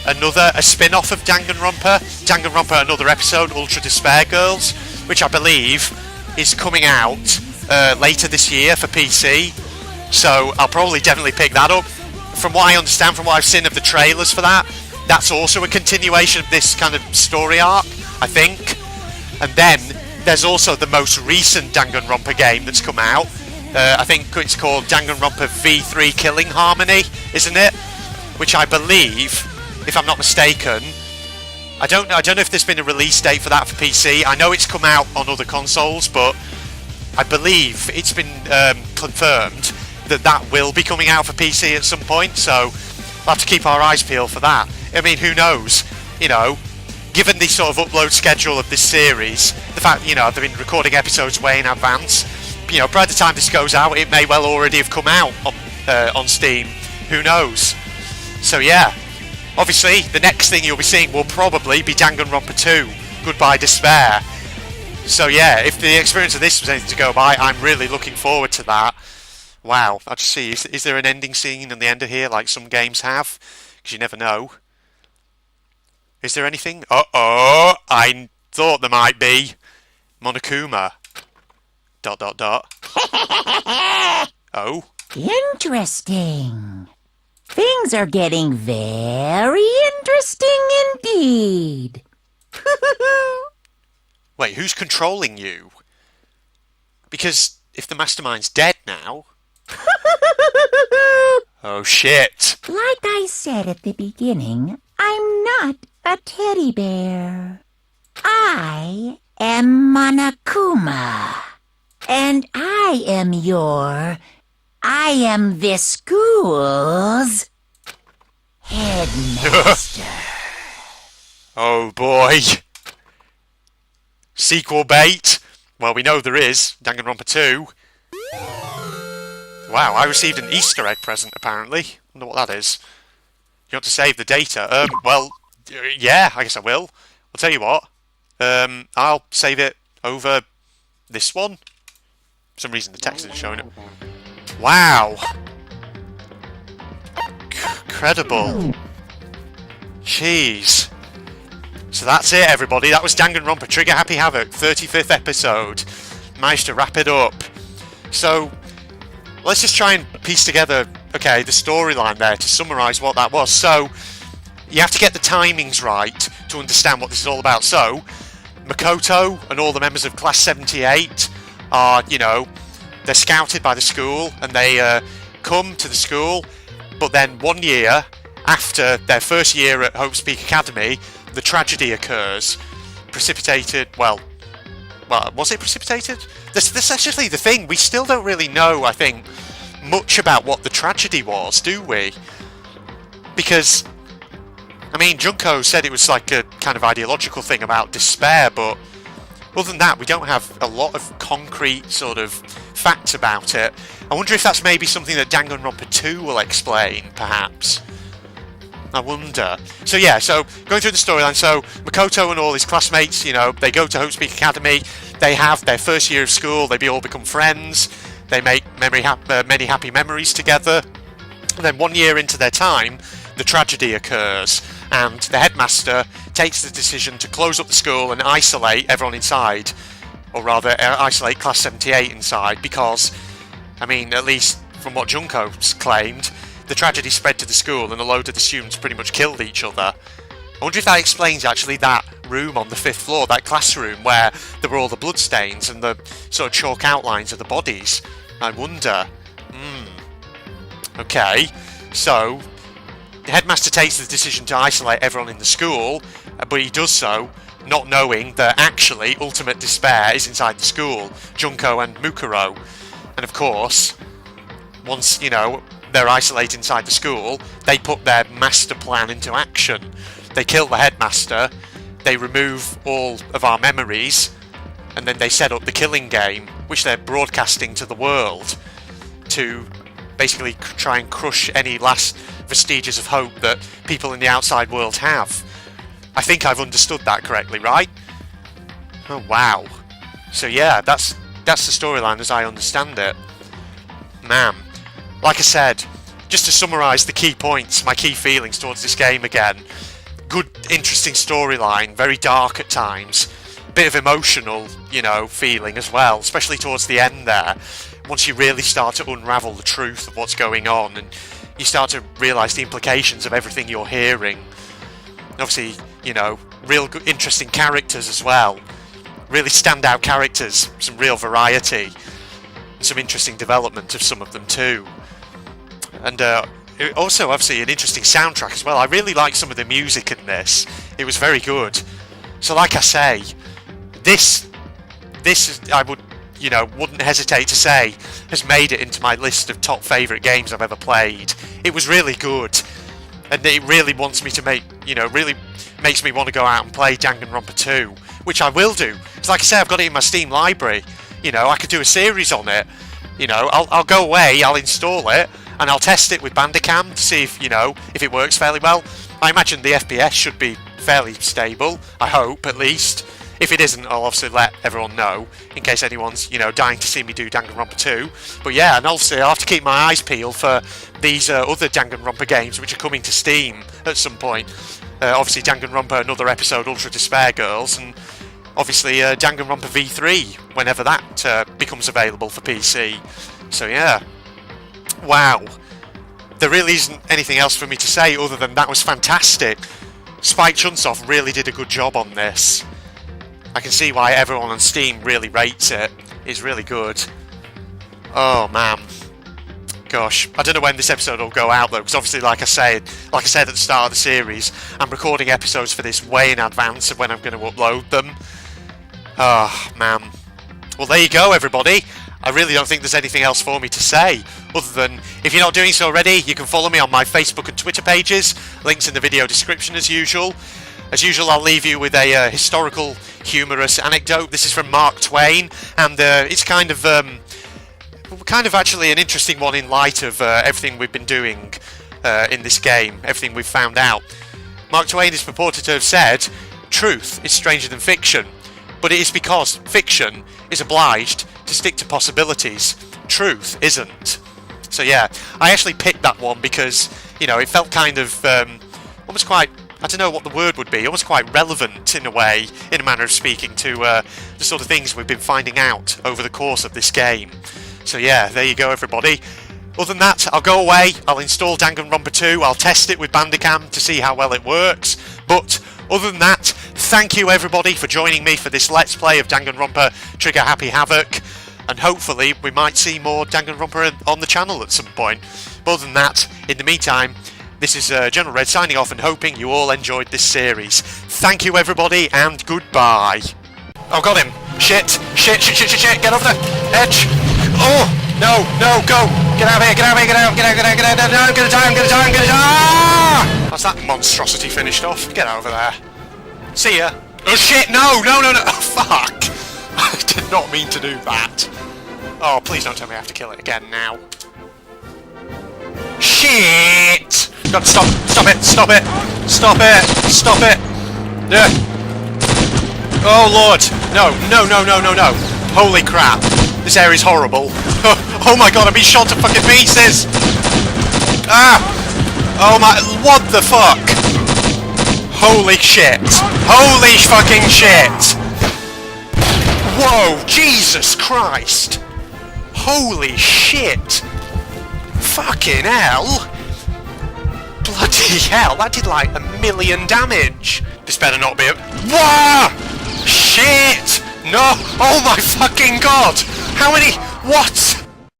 a spin-off of Danganronpa. Danganronpa Another Episode, Ultra Despair Girls, which I believe is coming out later this year for PC. So I'll probably definitely pick that up. From what I understand, from what I've seen of the trailers for that, that's also a continuation of this kind of story arc, I think. And then there's also the most recent Danganronpa game that's come out. I think it's called Danganronpa V3 Killing Harmony, isn't it? Which I believe, if I'm not mistaken, I don't know if there's been a release date for that for PC. I know it's come out on other consoles, but I believe it's been confirmed that will be coming out for PC at some point, so we'll have to keep our eyes peeled for that. I mean, who knows? You know, given the sort of upload schedule of this series, the fact, you know, they've been recording episodes way in advance, you know, by the time this goes out, it may well already have come out on Steam. Who knows? So yeah, obviously, the next thing you'll be seeing will probably be Danganronpa 2, Goodbye Despair. So yeah, if the experience of this was anything to go by, I'm really looking forward to that. Wow, I'll just see, is there an ending scene in the end of here like some games have? Because you never know. Is there anything? Uh-oh, I thought there might be. Monokuma. ... Oh? Interesting. Things are getting very interesting indeed. Wait, who's controlling you? Because if the mastermind's dead now... Oh shit. Like I said at the beginning, I'm not a teddy bear. I am Monokuma. And I am this school's headmaster. Oh boy. Sequel bait? Well, we know there is. Danganronpa 2. Wow, I received an Easter egg present, apparently. Wonder what that is. You want to save the data? Well, yeah, I guess I will. I'll tell you what. I'll save it over this one. For some reason the text isn't showing it. Wow! Incredible. Jeez. So that's it, everybody. That was Danganronpa Trigger Happy Havoc, 35th episode. Managed to wrap it up. So, let's just try and piece together, okay, the storyline there to summarise what that was. So, you have to get the timings right to understand what this is all about. So, Makoto and all the members of Class 78 are, you know, they're scouted by the school and they come to the school, but then 1 year after their first year at Hope's Peak Academy, the tragedy occurs, precipitated, well, was it precipitated? That's actually the thing, we still don't really know, I think, much about what the tragedy was, do we? Because, I mean, Junko said it was like a kind of ideological thing about despair, but other than that, we don't have a lot of concrete sort of facts about it. I wonder if that's maybe something that Danganronpa 2 will explain, perhaps. I wonder. So yeah, so going through the storyline, so Makoto and all his classmates, you know, they go to Hope Speak Academy, they have their first year of school, they all become friends, they make many happy memories together, and then 1 year into their time, the tragedy occurs, and the headmaster takes the decision to close up the school and isolate everyone inside, or rather isolate Class 78 inside, because, I mean, at least from what Junko's claimed, the tragedy spread to the school and a load of the students pretty much killed each other. I wonder if that explains actually that room on the 5th floor, that classroom where there were all the bloodstains and the sort of chalk outlines of the bodies. I wonder. Okay, so the headmaster takes the decision to isolate everyone in the school, but he does so not knowing that actually ultimate despair is inside the school, Junko and Mukuro. And of course, once, you know, they're isolated inside the school, they put their master plan into action. They kill the headmaster, they remove all of our memories, and then they set up the killing game, which they're broadcasting to the world to basically try and crush any last vestiges of hope that people in the outside world have. I think I've understood that correctly, right? Oh wow. So yeah, that's the storyline as I understand it. Man. Like I said, just to summarise the key points, my key feelings towards this game again. Good, interesting storyline, very dark at times. Bit of emotional, you know, feeling as well, especially towards the end there. Once you really start to unravel the truth of what's going on and you start to realise the implications of everything you're hearing. And obviously, you know, real good, interesting characters as well. Really standout characters, some real variety. And some interesting development of some of them too. And also, obviously, an interesting soundtrack as well. I really like some of the music in this. It was very good. So, like I say, this is, I would, you know, wouldn't hesitate to say, has made it into my list of top favourite games I've ever played. It was really good, and it really wants me to make, you know, really makes me want to go out and play Danganronpa 2, which I will do. It's like I say, I've got it in my Steam library. You know, I could do a series on it. You know, I'll go away, I'll install it, and I'll test it with Bandicam to see if, you know, if it works fairly well. I imagine the FPS should be fairly stable, I hope, at least. If it isn't, I'll obviously let everyone know, in case anyone's, you know, dying to see me do Danganronpa 2. But yeah, and obviously I'll have to keep my eyes peeled for these other Danganronpa games which are coming to Steam at some point. Obviously Danganronpa Another Episode Ultra Despair Girls, and obviously Danganronpa V3, whenever that becomes available for PC. So yeah. Wow. There really isn't anything else for me to say other than that was fantastic. Spike Chunsoft really did a good job on this. I can see why everyone on Steam really rates it. It's really good. Oh man. Gosh, I don't know when this episode will go out though, because obviously like I said at the start of the series, I'm recording episodes for this way in advance of when I'm going to upload them. Oh man. Well, there you go everybody. I really don't think there's anything else for me to say, other than, if you're not doing so already, you can follow me on my Facebook and Twitter pages, links in the video description as usual. As usual, I'll leave you with a historical, humorous anecdote. This is from Mark Twain, and it's kind of actually an interesting one in light of everything we've been doing in this game, everything we've found out. Mark Twain is purported to have said, "Truth is stranger than fiction, but it is because fiction is obliged to stick to possibilities. Truth isn't." So yeah, I actually picked that one because, you know, it felt kind of almost quite, I don't know what the word would be, almost quite relevant in a way, in a manner of speaking, to the sort of things we've been finding out over the course of this game. So yeah, there you go everybody. Other than that, I'll go away, I'll install Danganronpa 2, I'll test it with Bandicam to see how well it works, but other than that, thank you everybody for joining me for this Let's Play of Danganronpa Trigger Happy Havoc, and hopefully we might see more Danganronpa on the channel at some point. But other than that, in the meantime, this is General Red signing off and hoping you all enjoyed this series. Thank you everybody, and goodbye. Oh, got him. Shit, get off the edge. Oh, no, go. Get out of here, get out, no, I'm gonna die. Ah! That's that monstrosity finished off. Get over there. See ya. Oh shit, no. Oh, fuck. I did not mean to do that. Oh, please don't tell me I have to kill it again now. Shit! God, stop it, stop it, stop it, stop it. Yeah. Oh lord, no. Holy crap, this area's horrible. Oh my god, I'm being shot to fucking pieces. Ah! Oh my, what the fuck? Holy shit. Holy fucking shit. Whoa, Jesus Christ. Holy shit. Fucking hell. Bloody hell, that did like 1,000,000 damage. This better not be a... Whoa! Shit! No! Oh my fucking god! How many... What?